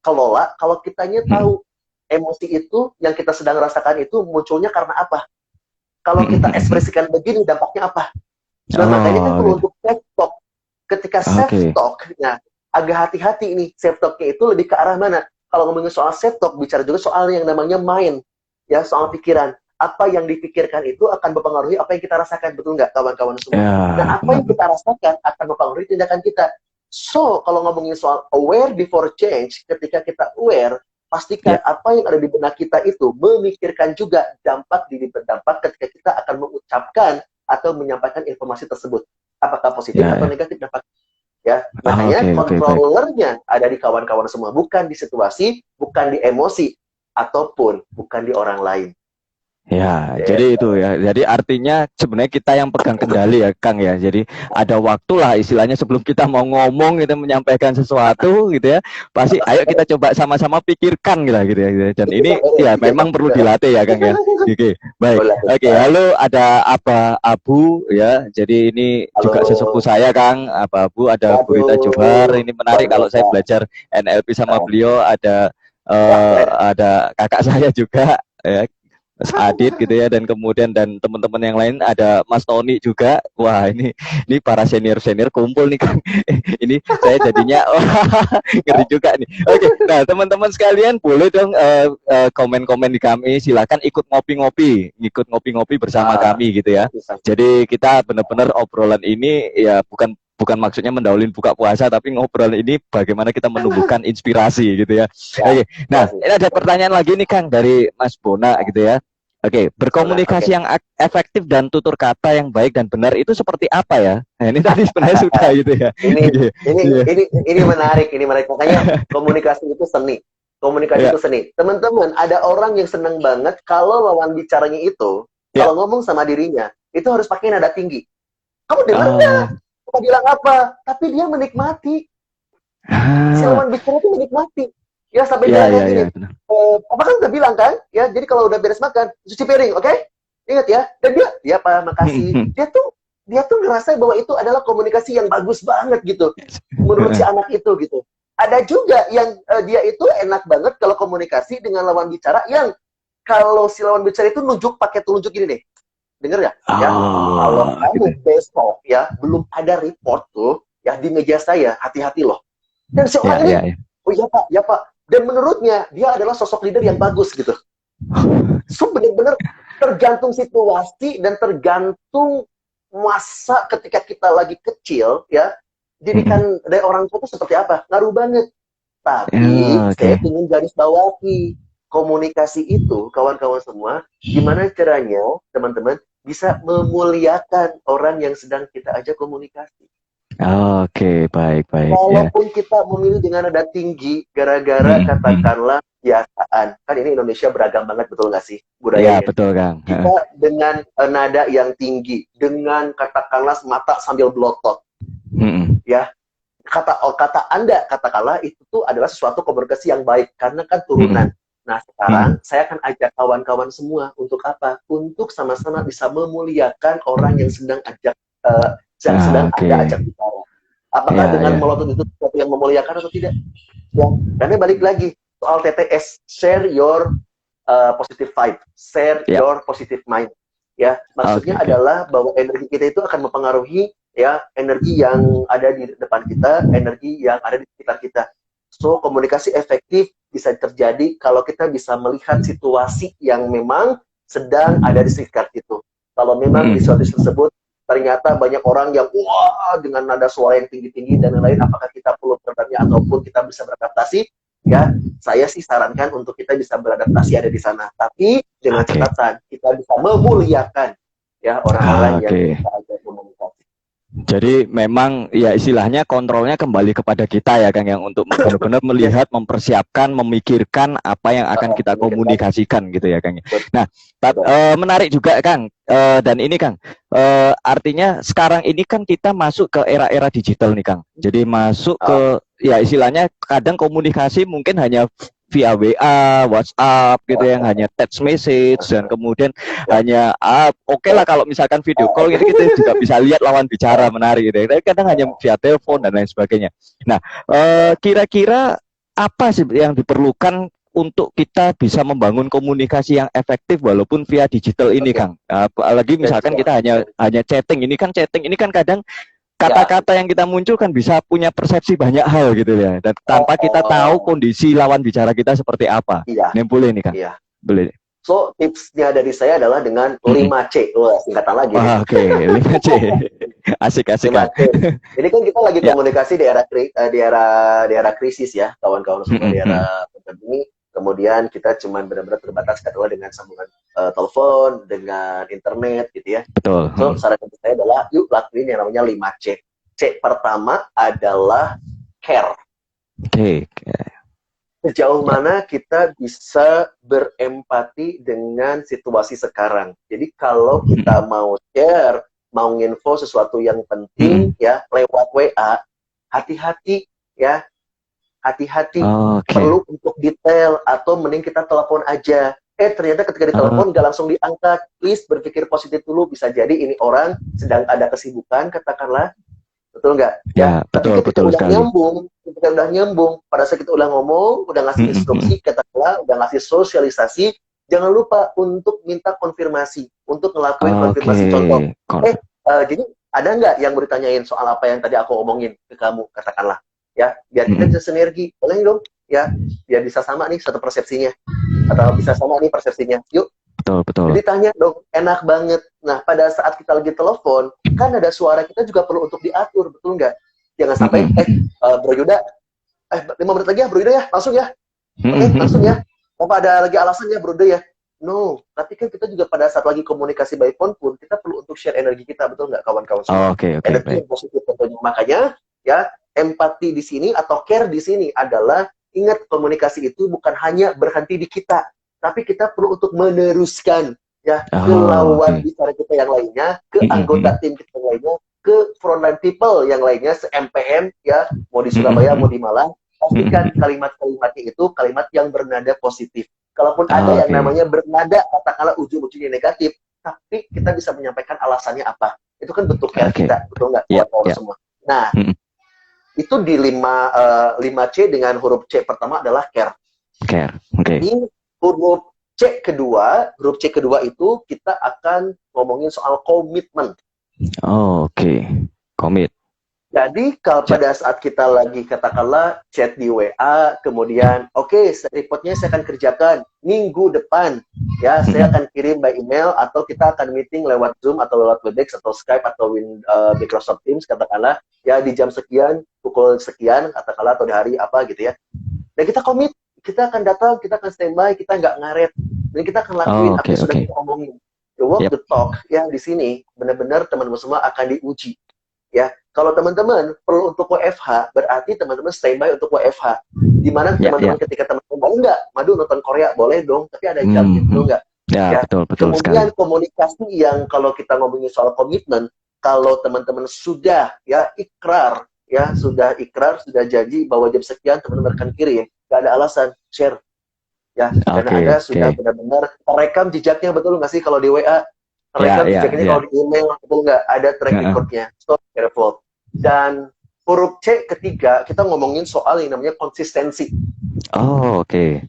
kelola kalau kitanya tahu emosi itu yang kita sedang rasakan itu munculnya karena apa. Kalau kita ekspresikan begini, dampaknya apa. Nah, makanya kan perlu untuk self-talk. Ketika self-talk, agak hati-hati nih, self-talk-nya itu lebih ke arah mana? Kalau ngomongin soal self-talk, bicara juga soal yang namanya mind, ya, soal pikiran. Apa yang dipikirkan itu akan mempengaruhi apa yang kita rasakan, betul nggak kawan-kawan semua? Dan apa yang kita rasakan akan mempengaruhi tindakan kita. So, kalau ngomongin soal aware before change, ketika kita aware, pastikan apa yang ada di benak kita itu memikirkan juga dampak ketika kita akan mengucapkan atau menyampaikan informasi tersebut. Apakah positif atau negatif dampak? Ya, makanya kontrolernya ada di kawan-kawan semua, bukan di situasi, bukan di emosi, ataupun bukan di orang lain. Ya, jadi itu ya. Jadi artinya sebenarnya kita yang pegang kendali ya, Kang ya. Jadi ada waktu lah istilahnya sebelum kita mau ngomong gitu, menyampaikan sesuatu gitu ya. Pasti ayo kita coba sama-sama pikirkan gitu ya. Dan ini ya memang perlu dilatih ya, Kang ya. Oke, baik. Oke, halo, ada Abu ya. Jadi ini juga sesepuh saya, Kang. Abu, ada Bu Rita Johar. Ini menarik kalau saya belajar NLP sama beliau. Ada kakak saya juga ya. Mas Adit gitu ya, dan kemudian dan teman-teman yang lain ada Mas Tony juga. Wah, ini para senior-senior kumpul nih Kang. Ini saya jadinya ngeri juga nih. Oke, nah teman-teman sekalian boleh dong komen-komen di kami. Silakan ikut ngopi-ngopi bersama Ah, kami gitu ya. Jadi kita benar-benar obrolan ini ya bukan bukan maksudnya mendaulin buka puasa, tapi ngobrol ini bagaimana kita menumbuhkan inspirasi gitu ya. ya, Oke, ya nah sih. ini ada pertanyaan lagi nih Kang dari Mas Bona gitu ya. Oke, Sebenarnya, oke. berkomunikasi yang efektif dan tutur kata yang baik dan benar itu seperti apa ya? Nah, ini tadi sebenarnya sudah gitu ya. Ini Oke, ini iya, ini ini menarik, ini menarik. Makanya komunikasi itu seni. Komunikasi iya, itu seni. Teman-teman, ada orang yang senang banget kalau lawan bicaranya itu, iya. kalau ngomong sama dirinya, itu harus pakai nada tinggi. Kamu dengar nggak? Oh, Kamu bilang apa? Tapi dia menikmati. Si ah, lawan bicara itu menikmati. Ya sampai ya, bilang kayak ya, gini. ya, benar. Apa kan udah bilang kan? Ya, jadi kalau udah beres makan, cuci piring, oke? Ingat ya. Dan dia Pak, makasih. Dia tuh ngerasa bahwa itu adalah komunikasi yang bagus banget gitu. Menurut si anak itu gitu. Ada juga yang dia itu enak banget kalau komunikasi dengan lawan bicara yang kalau si lawan bicara itu nunjuk pakai telunjuk ini deh. Denger ya? Ya. Kalau Oh, kamu gitu. besok ya belum ada report tuh ya di meja saya, hati-hati loh. Dan si Ya, orang ini, ya, ya. oh iya Pak, ya Pak. Dan menurutnya dia adalah sosok leader yang bagus gitu. So benar-benar tergantung situasi dan tergantung masa ketika kita lagi kecil ya. Didikan dari orang tua itu seperti apa? Ngaruh banget. Tapi Ya, saya oke. ingin garis bawahi komunikasi itu kawan-kawan semua, gimana caranya teman-teman bisa memuliakan orang yang sedang kita ajak komunikasi. Oke, baik, baik ya. Walaupun kita memilih dengan nada tinggi, gara-gara katakanlah biasaan. Kan ini Indonesia beragam banget, betul nggak sih Ya, budayanya? betul Kang. Kita dengan nada yang tinggi, dengan katakanlah mata sambil belotot, ya. Kata Anda katakanlah itu tuh adalah sesuatu komunikasi yang baik karena kan turunan. Nah, sekarang saya akan ajak kawan-kawan semua untuk apa? Untuk sama-sama bisa memuliakan orang yang sedang yang sedang Oke. Anda ajak bicara. Apakah Ya, dengan ya. melotot itu sesuatu yang memuliakan atau tidak? Ya, karena balik lagi soal TTS, share your positive vibe, share Ya. your positive mind. Ya, Oke, maksudnya oke. adalah bahwa energi kita itu akan mempengaruhi ya energi yang ada di depan kita, energi yang ada di sekitar kita. So, komunikasi efektif bisa terjadi kalau kita bisa melihat situasi yang memang sedang ada di sekitar itu. Kalau memang di situasi tersebut ternyata banyak orang yang wah dengan nada suara yang tinggi-tinggi dan lain-lain, apakah kita perlu beradaptasi ataupun kita bisa beradaptasi? Ya, saya sih sarankan untuk kita bisa beradaptasi ada di sana. Tapi dengan Oke. catatan kita bisa memuliakan ya orang-orang yang Oke. kita ajak komunikasi. Jadi memang ya istilahnya kontrolnya kembali kepada kita ya Kang, yang untuk benar-benar Yes, melihat, mempersiapkan, memikirkan apa yang akan kita memikirkan komunikasikan gitu ya Kang. betul. Nah, menarik juga Kang. Dan ini Kang, artinya sekarang ini kan kita masuk ke era-era digital nih Kang. Jadi masuk Uh, ke ya istilahnya kadang komunikasi mungkin hanya via WA, WhatsApp gitu yang hanya text message, dan kemudian ya. hanya oke lah kalau misalkan video call ini kita juga bisa lihat lawan bicara menarik gitu ya. Tapi kadang hanya via telepon dan lain sebagainya. Nah, kira-kira apa sih yang diperlukan untuk kita bisa membangun komunikasi yang efektif walaupun via digital ini, Oke, Kang? Apalagi misalkan kita hanya chatting. Chatting ini kan kadang ya. kata-kata yang kita munculkan bisa punya persepsi banyak hal gitu ya. Dan tanpa kita tahu Oh, kondisi lawan bicara kita seperti apa. iya, Ini boleh nih, Kang. iya. Boleh. So, tipsnya dari saya adalah dengan 5C. Wah, singkatan lagi nih. Wah, oke, 5C. Asik-asik, Kang. 5C. Ini kan kita lagi Ya, komunikasi di era krisis ya, kawan-kawan semua di era pandemi. Kemudian kita cuma benar-benar terbatas katakanlah dengan sambungan telepon, dengan internet gitu ya. betul. So, saran dari saya adalah yuk lakuin yang namanya 5C. C pertama adalah care. Oke. Sejauh Ya. mana kita bisa berempati dengan situasi sekarang. Jadi kalau kita mau share, mau info sesuatu yang penting ya lewat WA, hati-hati ya, hati-hati. Oke. Perlu untuk detail atau mending kita telepon aja. Ternyata ketika Oh, ditelepon nggak langsung diangkat. Please berpikir positif dulu. Bisa jadi ini orang sedang ada kesibukan, katakanlah. Betul nggak? Ya, ya, tapi betul, ketika betul udah sekali. nyambung, pada saat kita udah ngomong, udah ngasih instruksi, katakanlah, udah ngasih sosialisasi, jangan lupa untuk minta konfirmasi, untuk ngelakuin Oke. konfirmasi. Contoh, Kon- jadi ada nggak yang mau ditanyain soal apa yang tadi aku omongin ke kamu, katakanlah, ya, biar kita Mm-mm. bisa sinergi, boleh dong, ya, biar bisa sama nih satu persepsinya, atau bisa sama nih persepsinya, yuk. Betul, betul. Jadi tanya dong, enak banget. Nah, pada saat kita lagi telepon, kan ada suara kita juga perlu untuk diatur, betul nggak? Jangan sampai, Mm-mm. Bro Yuda, 5 menit lagi ya, Bro Yuda ya, langsung ya. Oke, langsung Mm-mm. ya. Apa ada lagi alasan ya, Bro Yuda ya? No, tapi kan kita juga pada saat lagi komunikasi by phone pun, kita perlu untuk share energi kita, betul nggak kawan-kawan semua? Oke, oke, Energi baik. yang positif tentunya. Makanya, ya, empati di sini atau care di sini adalah, ingat komunikasi itu bukan hanya berhenti di kita, tapi kita perlu untuk meneruskan, ya, ke Oh, lawan oke. bicara kita yang lainnya, ke anggota Mm-mm. tim kita yang lainnya, ke frontline people yang lainnya, se-MPM, ya, mau di Surabaya, mau Mm-mm. di Malang, pastikan Mm-mm. kalimat-kalimatnya itu kalimat yang bernada positif. Kalaupun ada yang Oke. namanya bernada, katakanlah ujung-ujungnya negatif, tapi kita bisa menyampaikan alasannya apa. Itu kan bentuk care Oke. kita, betul nggak Ya, kawan-kawan ya. semua? Nah, Mm-mm. itu di 5C dengan huruf C pertama adalah care. Care. Oke. Di huruf C kedua itu kita akan ngomongin soal komitmen. Oh, oke. Komit. Jadi kalau Ja- pada saat kita lagi katakanlah chat di WA, kemudian oke, reportnya saya akan kerjakan minggu depan, ya saya Mm-mm. akan kirim by email atau kita akan meeting lewat Zoom atau lewat Webex atau Skype atau Microsoft Teams katakanlah ya di jam sekian, pukul sekian katakanlah atau di hari apa gitu ya. Dan kita komit, kita akan datang, kita akan standby, kita nggak ngaret, dan kita akan lakuin Oh, apa oke, yang sudah oke. kita omongin. The walk Yep. the talk ya di sini benar-benar teman-teman semua akan diuji. Ya, kalau teman-teman perlu untuk WFH, berarti teman-teman standby untuk WFH. Di mana Ya, ya. teman-teman ketika teman-teman mau nggak, madu nonton Korea, boleh dong, tapi ada jamnya, betul Mhm. nggak? Ya, Ya. betul, betul sekali. Kemudian komunikasi yang kalau kita ngomongin soal komitmen, kalau teman-teman sudah ya ikrar, sudah janji bahwa jam sekian teman-teman akan kirim, nggak ada alasan, share. Ya, dan Oke, Anda oke. sudah benar-benar rekam jejaknya, betul nggak sih kalau di WA? Ya, Rekam ya, jejaknya ya. kalau di email, betul nggak? Ada track Heeh. recordnya. So careful. Dan huruf C ketiga, kita ngomongin soal yang namanya konsistensi. Oh, oke.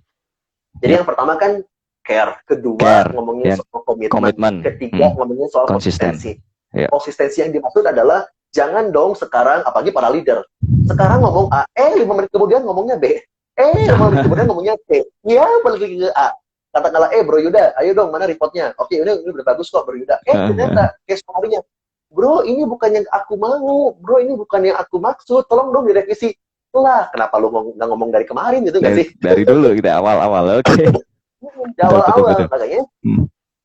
Jadi Yep. yang pertama kan care, kedua Care. ngomongin Ya, soal komitmen, komitmen. ketiga ngomongin soal Konsisten. konsistensi. Ya. Konsistensi yang dimaksud adalah jangan dong sekarang, apalagi para leader, sekarang ngomong A, 5 menit kemudian ngomongnya B, 5 menit kemudian ngomongnya C, ya balik lagi ke A. Katakanlah, Bro Yuda, ayo dong, mana reportnya? Oke, ini udah bagus kok, Bro Yuda. Ternyata, case harinya, Bro, ini bukan yang aku mau, Bro, ini bukan yang aku maksud, tolong dong direvisi. Lah, kenapa lu nggak ngomong dari kemarin gitu nggak sih? Dari dulu kita awal-awal, oke. Di Betul, betul, awal-awal, betul. makanya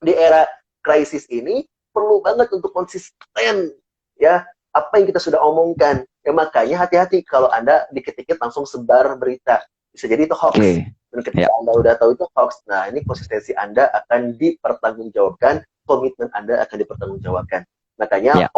di era krisis ini perlu banget untuk konsisten ya apa yang kita sudah omongkan ya. Makanya hati-hati kalau Anda dikit-dikit langsung sebar berita, bisa jadi itu hoax. Dan ketika Anda udah tahu itu hoax, nah ini konsistensi Anda akan dipertanggungjawabkan, komitmen Anda akan dipertanggungjawabkan. Makanya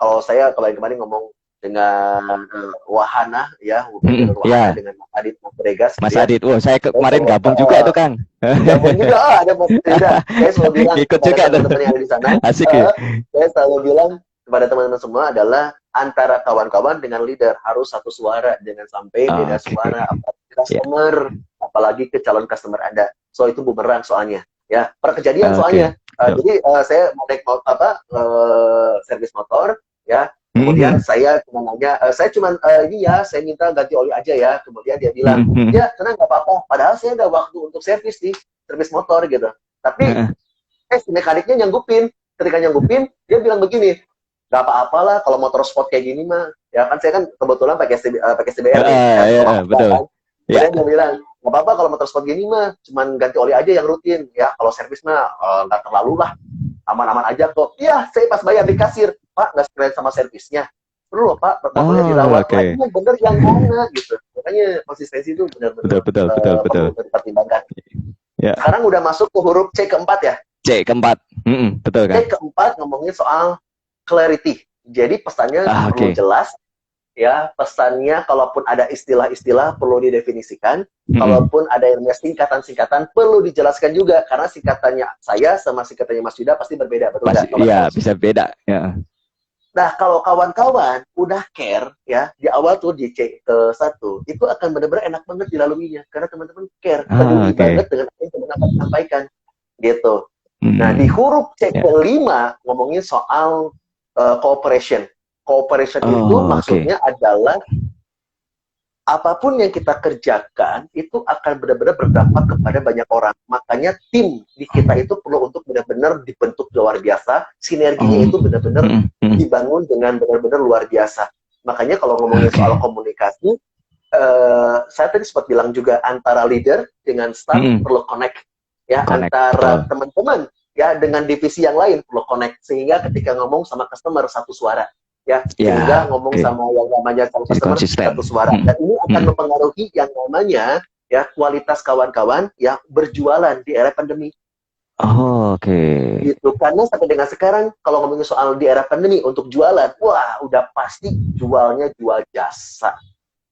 kalau saya kemarin ngomong dengan Wahana ya, dengan Wahana, dengan Mas Adit Mabregas Mas gitu ya. Adit, saya kemarin gabung juga itu Kang. Gabung juga, ada Mas Rida. Saya selalu bilang Ikut kepada juga teman-teman yang ada di sana, asik ya. saya selalu bilang kepada teman-teman semua adalah antara kawan-kawan dengan leader harus satu suara, jangan sampai beda suara, apalagi customer, apalagi ke calon customer Anda. So itu bumerang soalnya, ya perkejadian soalnya. Jadi saya mau naik servis motor, ya. Kemudian saya cuma nanya, saya saya minta ganti oli aja ya. Kemudian dia bilang, ya tenang nggak apa-apa. Padahal saya ada waktu untuk servis di servis motor gitu. Tapi si mekaniknya nyanggupin. Ketika nyanggupin, dia bilang begini, nggak apa-apa lah kalau motor sport kayak gini mah. Ya kan saya kan kebetulan pakai CBR nih. Betul. Kemudian dia bilang, nggak apa-apa kalau motor sport gini mah, cuman ganti oli aja yang rutin. Ya kalau servis mah nggak terlalu lah. Aman-aman aja kok. Iya, saya pas bayar di kasir, Pak, nggak sekalian sama servisnya. Perlu loh, Pak, motornya dirawat. Lagi yang bener yang mana, gitu. Makanya konsistensi itu benar-benar perlu dipertimbangkan. Ya. Sekarang udah masuk ke huruf C keempat ya? C keempat, betul kan? C keempat ngomongin soal clarity. Jadi pesannya perlu jelas. Ya, pesannya kalaupun ada istilah-istilah perlu didefinisikan, kalaupun ada yang singkatan-singkatan perlu dijelaskan juga, karena singkatannya saya sama singkatannya Mas Yuda pasti berbeda, betul nggak? Iya, bisa beda. Ya. Nah, kalau kawan-kawan udah care ya di awal tuh di C1 itu akan benar-benar enak banget dilaluinya karena teman-teman care, peduli Oke. banget dengan apa yang teman akan sampaikan gitu. Nah, di Hmm. huruf C Ya. kelima ngomongin soal cooperation. Cooperation itu Oh, oke. maksudnya adalah apapun yang kita kerjakan itu akan benar-benar berdampak kepada banyak orang. Makanya tim di kita itu perlu untuk benar-benar dibentuk luar biasa, sinerginya Oh. itu benar-benar Hmm. dibangun dengan benar-benar luar biasa. Makanya kalau ngomongin Oke. soal komunikasi, saya tadi sempat bilang juga antara leader dengan staff Hmm. perlu connect, ya Connect, antara betul. teman-teman ya dengan divisi yang lain perlu connect sehingga ketika ngomong sama customer satu suara, ya sehingga Ya, ngomong oke. sama yang namanya sama Jadi customer konsisten. satu suara Hmm. dan ini akan Hmm. mempengaruhi yang namanya ya kualitas kawan-kawan yang berjualan di era pandemi Oh, oke. gitu. Karena sampai dengan sekarang kalau ngomongin soal di era pandemi untuk jualan, wah udah pasti jualnya jual jasa,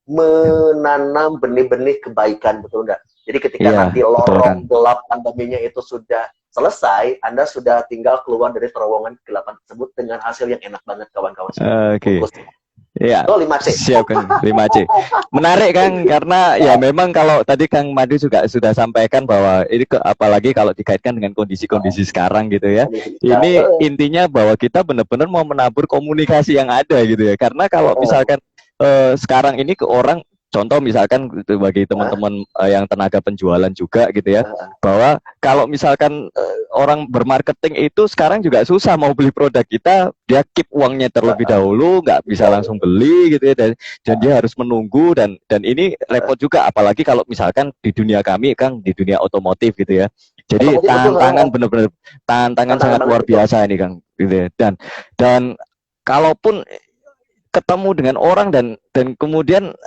menanam benih-benih kebaikan, betul nggak? Jadi ketika Iya, nanti betul Kang. lorong gelap pandeminya itu sudah selesai, Anda sudah tinggal keluar dari terowongan kegelapan tersebut dengan hasil yang enak banget kawan-kawan semua. Oke. Fokus. Iya, So 5C. siap Kang. 5C. Menarik Kang, karena ya memang kalau tadi Kang Madu juga sudah sampaikan bahwa ini apalagi kalau dikaitkan dengan kondisi-kondisi sekarang gitu ya. Ini intinya bahwa kita benar-benar mau menabur komunikasi yang ada gitu ya. Karena kalau misalkan sekarang ini ke orang, contoh misalkan gitu, bagi teman-teman yang tenaga penjualan juga gitu ya, bahwa kalau misalkan orang bermarketing itu sekarang juga susah mau beli produk kita, dia keep uangnya terlebih dahulu, nggak bisa langsung beli gitu ya, dan dia harus menunggu dan ini repot juga, apalagi kalau misalkan di dunia kami Kang, di dunia otomotif gitu ya. Jadi Otomotif betul, tantangan benar-benar tantangan tantangan sangat banget luar betul. biasa ini Kang gitu ya. Dan kalaupun ketemu dengan orang dan kemudian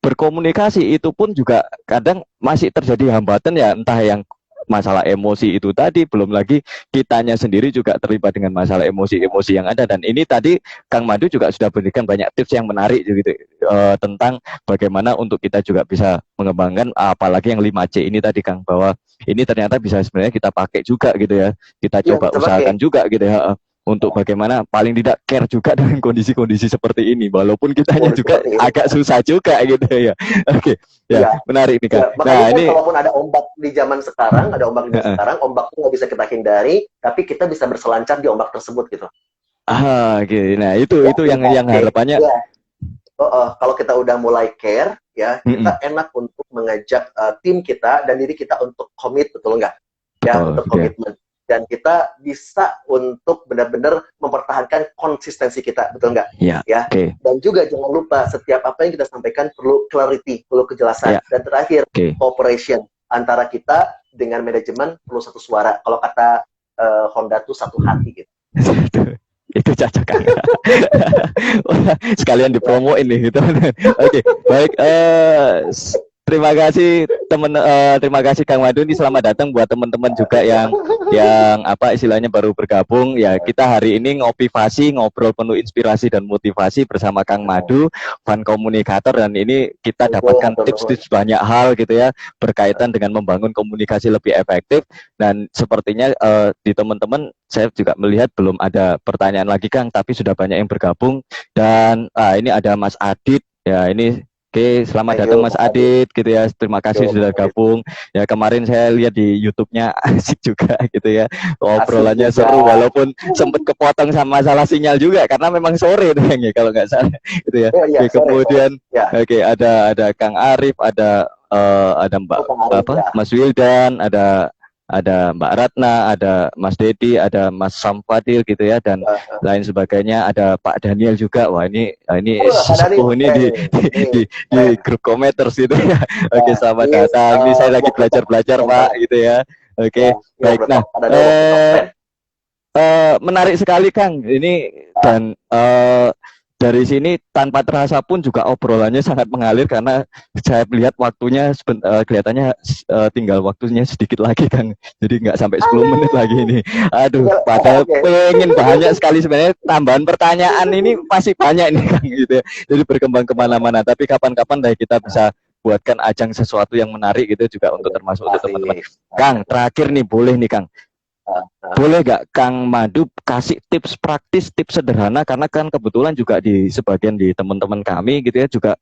berkomunikasi itu pun juga kadang masih terjadi hambatan ya, entah yang masalah emosi itu tadi, belum lagi kitanya sendiri juga terlibat dengan masalah emosi-emosi yang ada. Dan ini tadi Kang Madu juga sudah berikan banyak tips yang menarik gitu, tentang bagaimana untuk kita juga bisa mengembangkan, apalagi yang 5C ini tadi Kang, bahwa ini ternyata bisa sebenarnya kita pakai juga gitu ya, kita Iya, coba bisa pakai. usahakan juga gitu ya, untuk bagaimana paling tidak care juga dengan kondisi-kondisi seperti ini, walaupun kitanya juga Seperti ini. agak susah juga gitu ya. Oke, ya Iya. menarik nih Kang. Ya, makanya Nah kan ini kalaupun ada ombak di zaman sekarang, ada ombak di zaman sekarang, ombak itu nggak bisa kita hindari, tapi kita bisa berselancar di ombak tersebut gitu. oke. Nah itu Ya, itu yang 5C. harapannya. Ya. Kalau kita udah mulai care, ya Mm-mm. kita enak untuk mengajak tim kita dan diri kita untuk komit, betul nggak? Ya, Betul untuk gitu ya. komitmen. Dan kita bisa untuk benar-benar mempertahankan konsistensi kita, betul nggak? Ya, Ya. oke. Dan juga jangan lupa setiap apa yang kita sampaikan perlu clarity, perlu kejelasan. Ya, Dan terakhir, oke. cooperation antara kita dengan manajemen perlu satu suara. Kalau kata Honda tuh satu hati gitu. Itu cocok Kang. Sekalian dipromoin nih gitu. Oke, baik. Terima kasih terima kasih Kang Madu, ini selamat datang buat teman-teman juga yang apa istilahnya baru bergabung ya. Kita hari ini ngopivasi, ngobrol penuh inspirasi dan motivasi bersama Kang Madu, fan komunikator, dan ini kita dapatkan tips-tips banyak hal gitu ya, berkaitan dengan membangun komunikasi lebih efektif. Dan sepertinya di teman-teman saya juga melihat belum ada pertanyaan lagi Kang, tapi sudah banyak yang bergabung. Dan ini ada Mas Adit ya, ini oke, selamat datang Mas Adit gitu ya. Terima kasih sudah gabung. Ya kemarin saya lihat di YouTube-nya asik juga gitu ya. Obrolannya seru walaupun sempat kepotong sama masalah sinyal juga karena memang sore tuh ya kalau nggak salah gitu ya. Oke, kemudian oke ada Kang Arif, ada Mbak Mas Wildan, ada Mbak Ratna, ada Mas Dedi, ada Mas Samfadil gitu ya, dan lain sebagainya. Ada Pak Daniel juga. Wah ini sesepuh ini di grup kometers gitu ya. Oke, selamat datang. Ini saya lagi belajar Pak gitu ya. Oke, baik. Nah, menarik sekali Kang. Ini dan dari sini tanpa terasa pun juga obrolannya sangat mengalir karena saya melihat waktunya kelihatannya tinggal waktunya sedikit lagi Kang. Jadi nggak sampai 10 menit lagi ini. Aduh, padahal pengen banyak sekali sebenarnya tambahan pertanyaan ini masih banyak nih Kang gitu ya. Jadi berkembang kemana-mana. Tapi kapan-kapan deh kita bisa buatkan ajang sesuatu yang menarik gitu juga untuk termasuk untuk teman-teman. Kang, terakhir nih boleh nih Kang. Boleh nggak Kang Madu kasih tips praktis, tips sederhana, karena kan kebetulan juga di sebagian di teman-teman kami gitu ya juga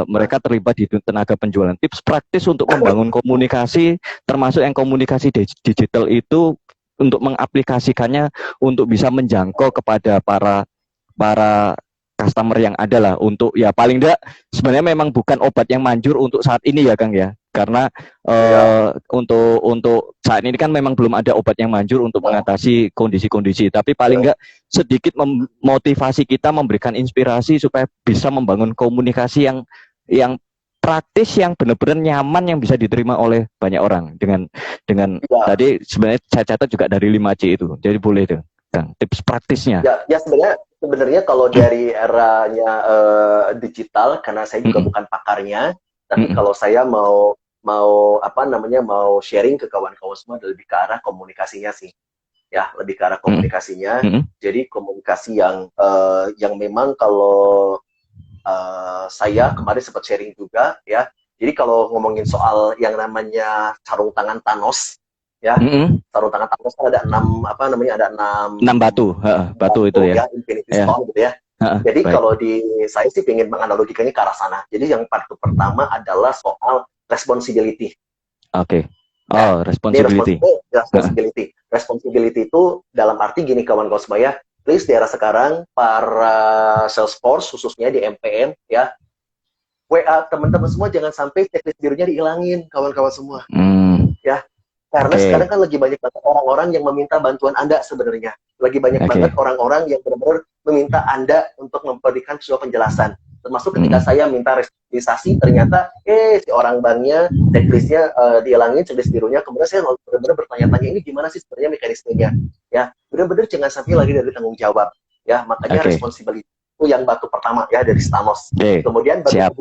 mereka terlibat di tenaga penjualan. Tips praktis untuk membangun komunikasi, termasuk yang komunikasi digital itu untuk mengaplikasikannya untuk bisa menjangkau kepada para para customer yang ada lah, untuk ya paling enggak sebenarnya memang bukan obat yang manjur untuk saat ini ya Kang ya, karena Ya, untuk saat ini kan memang belum ada obat yang manjur untuk mengatasi kondisi-kondisi, tapi paling enggak sedikit memotivasi kita, memberikan inspirasi supaya bisa membangun komunikasi yang praktis, yang benar-benar nyaman, yang bisa diterima oleh banyak orang dengan ya, tadi sebenarnya saya catat juga dari 5C itu. Jadi boleh tuh Kang tips praktisnya. ya sebenarnya kalau dari eranya digital, karena saya juga Mm-mm, bukan pakarnya, tapi mm-mm, kalau saya mau mau apa namanya mau sharing ke kawan-kawan semua lebih ke arah komunikasinya sih, ya lebih ke arah mm-mm, komunikasinya. mm-mm, Jadi komunikasi yang memang kalau saya kemarin sempat sharing juga ya. Jadi kalau ngomongin soal yang namanya sarung tangan Thanos, ya mm-mm. sarung tangan Thanos kan ada enam apa namanya ada enam 6 batu, batu itu batu ya. ya, Infinity Ya, Stone gitu ya. Jadi baik. kalau di saya sih pengen menganalogikannya ke arah sana. Jadi yang part pertama adalah soal responsibility. Oke. Ya, Oh, ini responsibility. responsibility. Responsibility itu dalam arti gini kawan-kawan semua ya. Please di era sekarang para Salesforce khususnya di MPM ya, WA teman-teman semua jangan sampai checklist birunya dihilangin kawan-kawan semua Hmm, ya. Karena sekarang oke, kan lagi banyak banget orang-orang yang meminta bantuan Anda sebenarnya. Lagi banyak banget oke. orang-orang yang benar-benar meminta Anda untuk memberikan sebuah penjelasan. Termasuk ketika Mm-mm. saya minta restrukturisasi, ternyata si orang banknya checklistnya dihilangin, checklist birunya. Kemudian saya benar-benar bertanya-tanya, ini gimana sih sebenarnya mekanismenya? Ya, benar-benar jangan sampai lagi dari tanggung jawab. Ya, makanya Oke, responsibility itu yang batu pertama ya dari Stamos. oke. Kemudian Siap.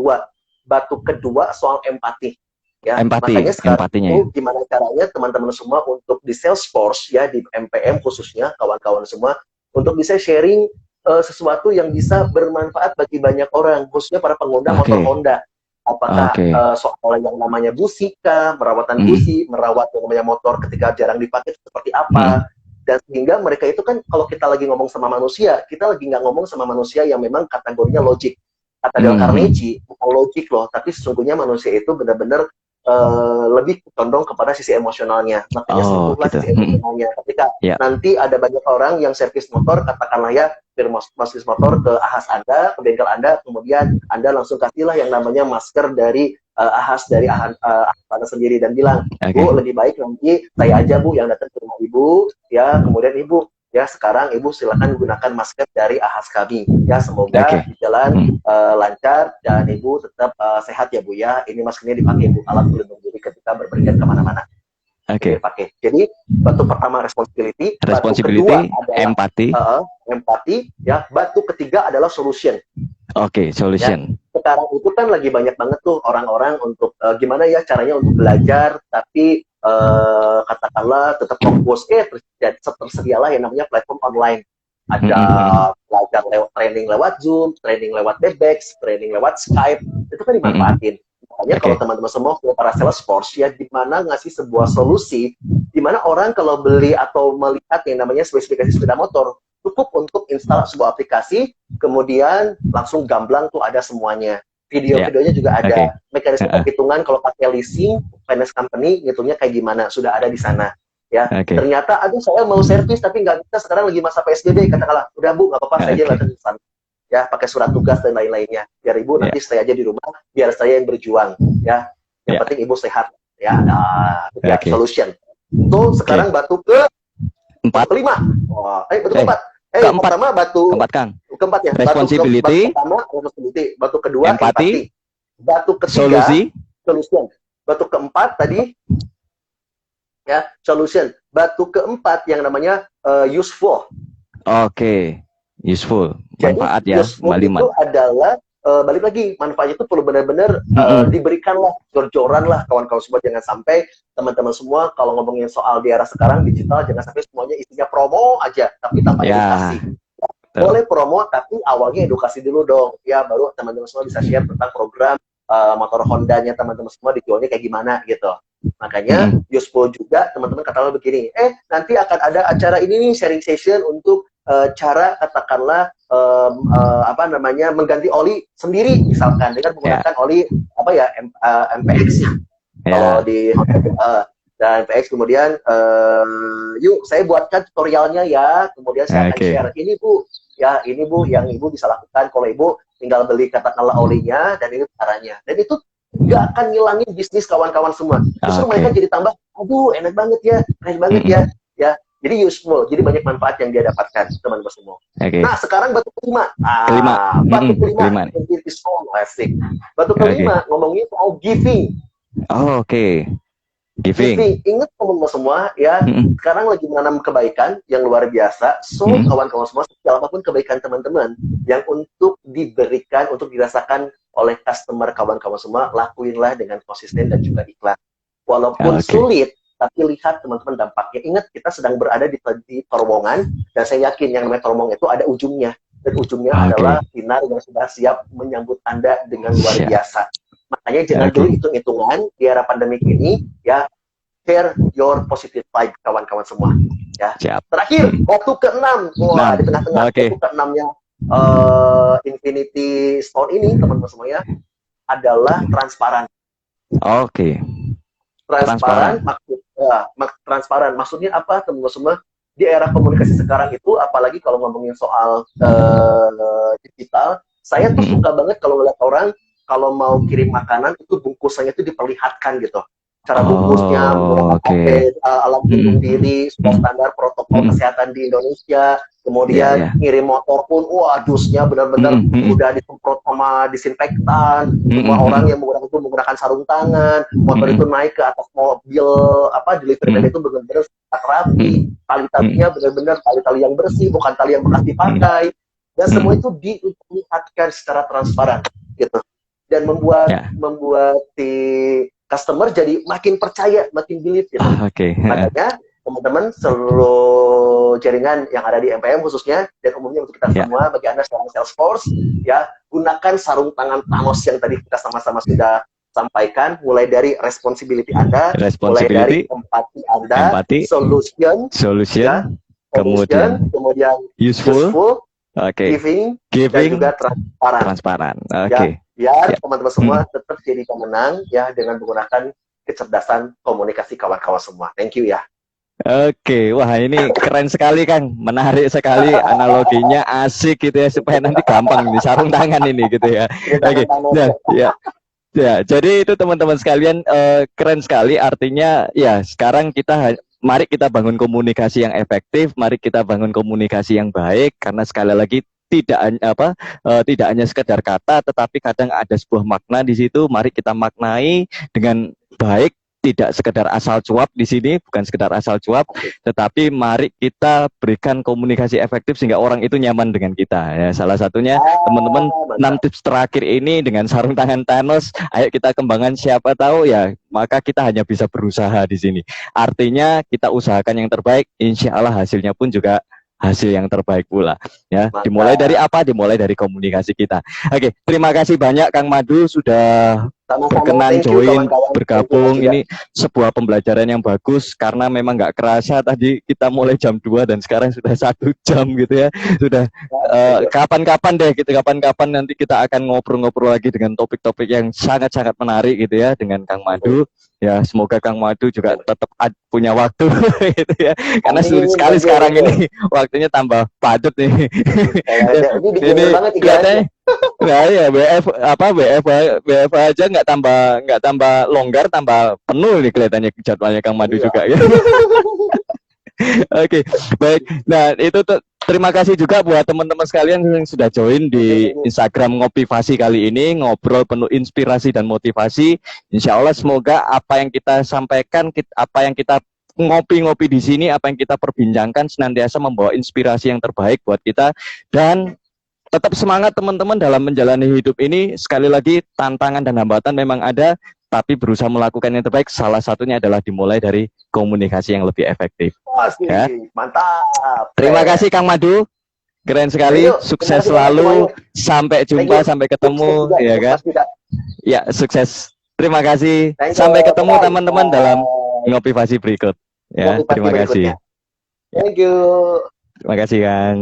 batu kedua soal empati. Ya, Empati, makanya sekarang empatinya ya. itu gimana caranya teman-teman semua untuk di Salesforce ya di MPM khususnya kawan-kawan semua untuk bisa sharing sesuatu yang bisa bermanfaat bagi banyak orang khususnya para pengguna motor Oke, Honda. Apakah oke. soal yang namanya busi kah, merawatan Mm-mm, busi, merawat yang namanya motor ketika jarang dipakai seperti apa, mm-mm, dan sehingga mereka itu kan kalau kita lagi ngomong sama manusia, kita lagi nggak ngomong sama manusia yang memang kategorinya logik. Kata Dale mm-mm. Carnegie, bukan logik loh, tapi sesungguhnya manusia itu benar-benar lebih condong kepada sisi emosionalnya. Makanya Oh, sentuhlah gitu. sisi emosionalnya. Ketika Ya, nanti ada banyak orang yang servis motor, katakanlah ya, servis motor ke ahas Anda, ke bengkel Anda, kemudian Anda langsung kasihlah yang namanya masker dari ahas dari ahas Anda sendiri dan bilang, Bu, oke. lebih baik nanti saya aja Bu yang datang ke rumah Ibu, ya, kemudian Ibu, ya sekarang Ibu silakan gunakan masker dari ahas kami. Ya, semoga Oke. di jalan Mm, lancar dan ibu tetap sehat ya bu ya. Ini maskernya dipakai bu, alat pelindung diri ketika berpergian kemana-mana ini oke. dipakai. Jadi batu pertama responsibility, batu kedua Responsibility, adalah empati. empati, ya. Batu ketiga adalah solution. Oke, Ya, solution. sekarang itu kan lagi banyak banget tuh orang-orang untuk gimana ya caranya untuk belajar tapi katakanlah tetap fokus tersedialah yang namanya platform online ada Mm-mm, belajar lewat training lewat Zoom, training lewat Webex, training lewat Skype, itu kan mm-mm. dimanfaatin. Makanya kalau Oke. teman-teman semua para Salesforce ya di mana ngasih sebuah solusi di mana orang kalau beli atau melihat yang namanya spesifikasi sepeda motor cukup untuk install sebuah aplikasi kemudian langsung gamblang tuh ada semuanya. Ya, Video-videonya juga ada. oke. Mekanisme Heeh, perhitungan kalau pakai leasing, finance company, ngitungnya kayak gimana, sudah ada di sana. Ya, oke. ternyata, aduh saya mau servis tapi nggak bisa, sekarang lagi masa PSBB, katakanlah, udah Bu, nggak apa-apa, saya aja Oke. datang ke sana. Ya, pakai surat tugas dan lain-lainnya. Biar Ibu Ya, nanti stay aja di rumah, biar saya yang berjuang. Ya, yang ya. penting Ibu sehat. Ya, itu ya, Oke. solution. Itu sekarang Oke. batu Empat. kelima. Oh, batu Eh, keempat. Yang keempat. pertama batu Keempat, Kang. keempat ya, batu Responsibility, pertama responsibility, batu kedua empati, empati, batu ketiga solusi. solution, batu keempat tadi ya solution, batu keempat yang namanya useful. Oke. Useful. Jadi Manfaat ya, useful itu Malimat. adalah balik lagi manfaatnya itu perlu benar-benar Mm-mm. diberikanlah jor-joran lah kawan-kawan semua, jangan sampai teman-teman semua kalau ngomongin soal di era sekarang digital jangan sampai semuanya isinya promo aja tapi tanpa Ya, edukasi. betul. Boleh promo tapi awalnya edukasi dulu dong ya, baru teman-teman semua bisa share tentang program motor Hondanya teman-teman semua dijualnya kayak gimana gitu. Makanya useful juga teman-teman katakanlah begini, nanti akan ada acara ini nih, sharing session untuk cara katakanlah apa namanya mengganti oli sendiri misalkan dengan menggunakan oli apa ya MPX ya. Kalau di dan MPX kemudian yuk saya buatkan tutorialnya ya, kemudian saya akan share ini Bu ya, ini Bu yang Ibu bisa lakukan kalau Ibu tinggal beli katakanlah olinya dan ini caranya, dan itu nggak akan ngilangin bisnis kawan-kawan semua. Justru mereka jadi tambah, aduh enak banget ya, keren banget ya, ya. Jadi useful, jadi banyak manfaat yang dia dapatkan teman-teman semua. Nah sekarang batu kelima, batu kelima, batu kelima ngomongin soal giving. Giving. Ingat teman-teman semua ya, sekarang lagi menanam kebaikan yang luar biasa. So kawan-kawan semua, apapun kebaikan teman-teman yang untuk diberikan, untuk dirasakan oleh customer kawan-kawan semua, lakuinlah dengan konsisten dan juga ikhlas. Walaupun sulit, tapi lihat teman-teman dampaknya. Ingat kita sedang berada di terowongan, dan saya yakin yang namanya terowongan itu ada ujungnya, dan ujungnya adalah sinar yang sudah siap menyambut Anda dengan luar biasa. Makanya jangan dulu hitung-hitungan di era pandemik ini, ya, share your positive vibe kawan-kawan semua. Ya. Terakhir, waktu ke-6, di tengah-tengah waktu ke-6-nya Infinity Stone ini, teman-teman semuanya, adalah transparan. Transparan maksudnya apa, teman-teman semua? Di era komunikasi sekarang itu, apalagi kalau ngomongin soal digital, saya tuh suka banget kalau ngeliat orang kalau mau kirim makanan itu bungkusannya itu diperlihatkan gitu, cara bungkusnya, alat pelindung diri, standar protokol kesehatan di Indonesia, kemudian ngirim motor pun, dusnya benar-benar udah disemprot sama disinfektan, semua orang yang menggunakan itu menggunakan sarung tangan, motor itu naik ke atas mobil delivery man itu benar-benar rapi, tali-talinya benar-benar tali-tali yang bersih, bukan tali yang bekas dipakai, dan semua itu diperlihatkan secara transparan gitu. Dan membuat si customer jadi makin percaya, makin believe gitu. Makanya teman-teman seluruh jaringan yang ada di MPM khususnya dan umumnya untuk kita semua, bagi Anda seorang Salesforce, ya gunakan sarung tangan Thanos yang tadi kita sama-sama sudah sampaikan, mulai dari responsibility Anda, mulai dari empati Anda, solution, ya, kemudian useful, giving, dan juga transparan. Biar teman-teman semua tetap jadi pemenang ya dengan menggunakan kecerdasan komunikasi kawan-kawan semua. Thank you ya. Wah ini keren sekali Kang, menarik sekali analoginya, asik gitu ya, supaya nanti gampang di sarung tangan ini gitu ya. Jadi itu teman-teman sekalian, keren sekali, artinya ya sekarang mari kita bangun komunikasi yang efektif, mari kita bangun komunikasi yang baik, karena sekali lagi tidak hanya sekedar kata, tetapi kadang ada sebuah makna di situ. Mari kita maknai dengan baik, tidak sekedar asal cuap di sini, bukan sekedar asal cuap, tetapi mari kita berikan komunikasi efektif sehingga orang itu nyaman dengan kita. Ya, salah satunya teman-teman 6 tips terakhir ini dengan sarung tangan Thanos, ayo kita kembangkan, siapa tahu ya, maka kita hanya bisa berusaha di sini. Artinya kita usahakan yang terbaik, insya Allah hasilnya pun juga hasil yang terbaik pula ya. Dimulai dari apa? Dimulai dari komunikasi kita. Terima kasih banyak Kang Madu sudah berkenan join, bergabung. Ini sebuah pembelajaran yang bagus, karena memang nggak kerasa tadi kita mulai jam 2 dan sekarang sudah 1 jam gitu ya. Sudah kapan-kapan nanti kita akan ngobrol-ngobrol lagi dengan topik-topik yang sangat-sangat menarik gitu ya dengan Kang Madu. Ya, semoga Kang Madu juga tetap punya waktu gitu ya. Karena sulit sekali sekarang ini, waktunya tambah padat nih. Ini kelihatannya BF aja nggak tambah longgar, tambah penuh nih kelihatannya jadwalnya Kang Madu juga ya. Baik. Nah, itu terima kasih juga buat teman-teman sekalian yang sudah join di Instagram Ngopivasi kali ini, ngobrol penuh inspirasi dan motivasi. Insya Allah semoga apa yang kita sampaikan, apa yang kita ngopi-ngopi di sini, apa yang kita perbincangkan senantiasa membawa inspirasi yang terbaik buat kita. Dan tetap semangat teman-teman dalam menjalani hidup ini. Sekali lagi, tantangan dan hambatan memang ada, tapi berusaha melakukan yang terbaik. Salah satunya adalah dimulai dari komunikasi yang lebih efektif. Ya. Mantap. Terima kasih Kang Madu, keren sekali. Sukses selalu. Sampai jumpa, sampai ketemu, ya kan? Ya, sukses. Terima kasih. Thank you. Sampai ketemu Bye. teman-teman dalam ngopivasi berikut. Ya, Motivasi terima kasih. berikutnya. Thank you. Terima kasih, Kang.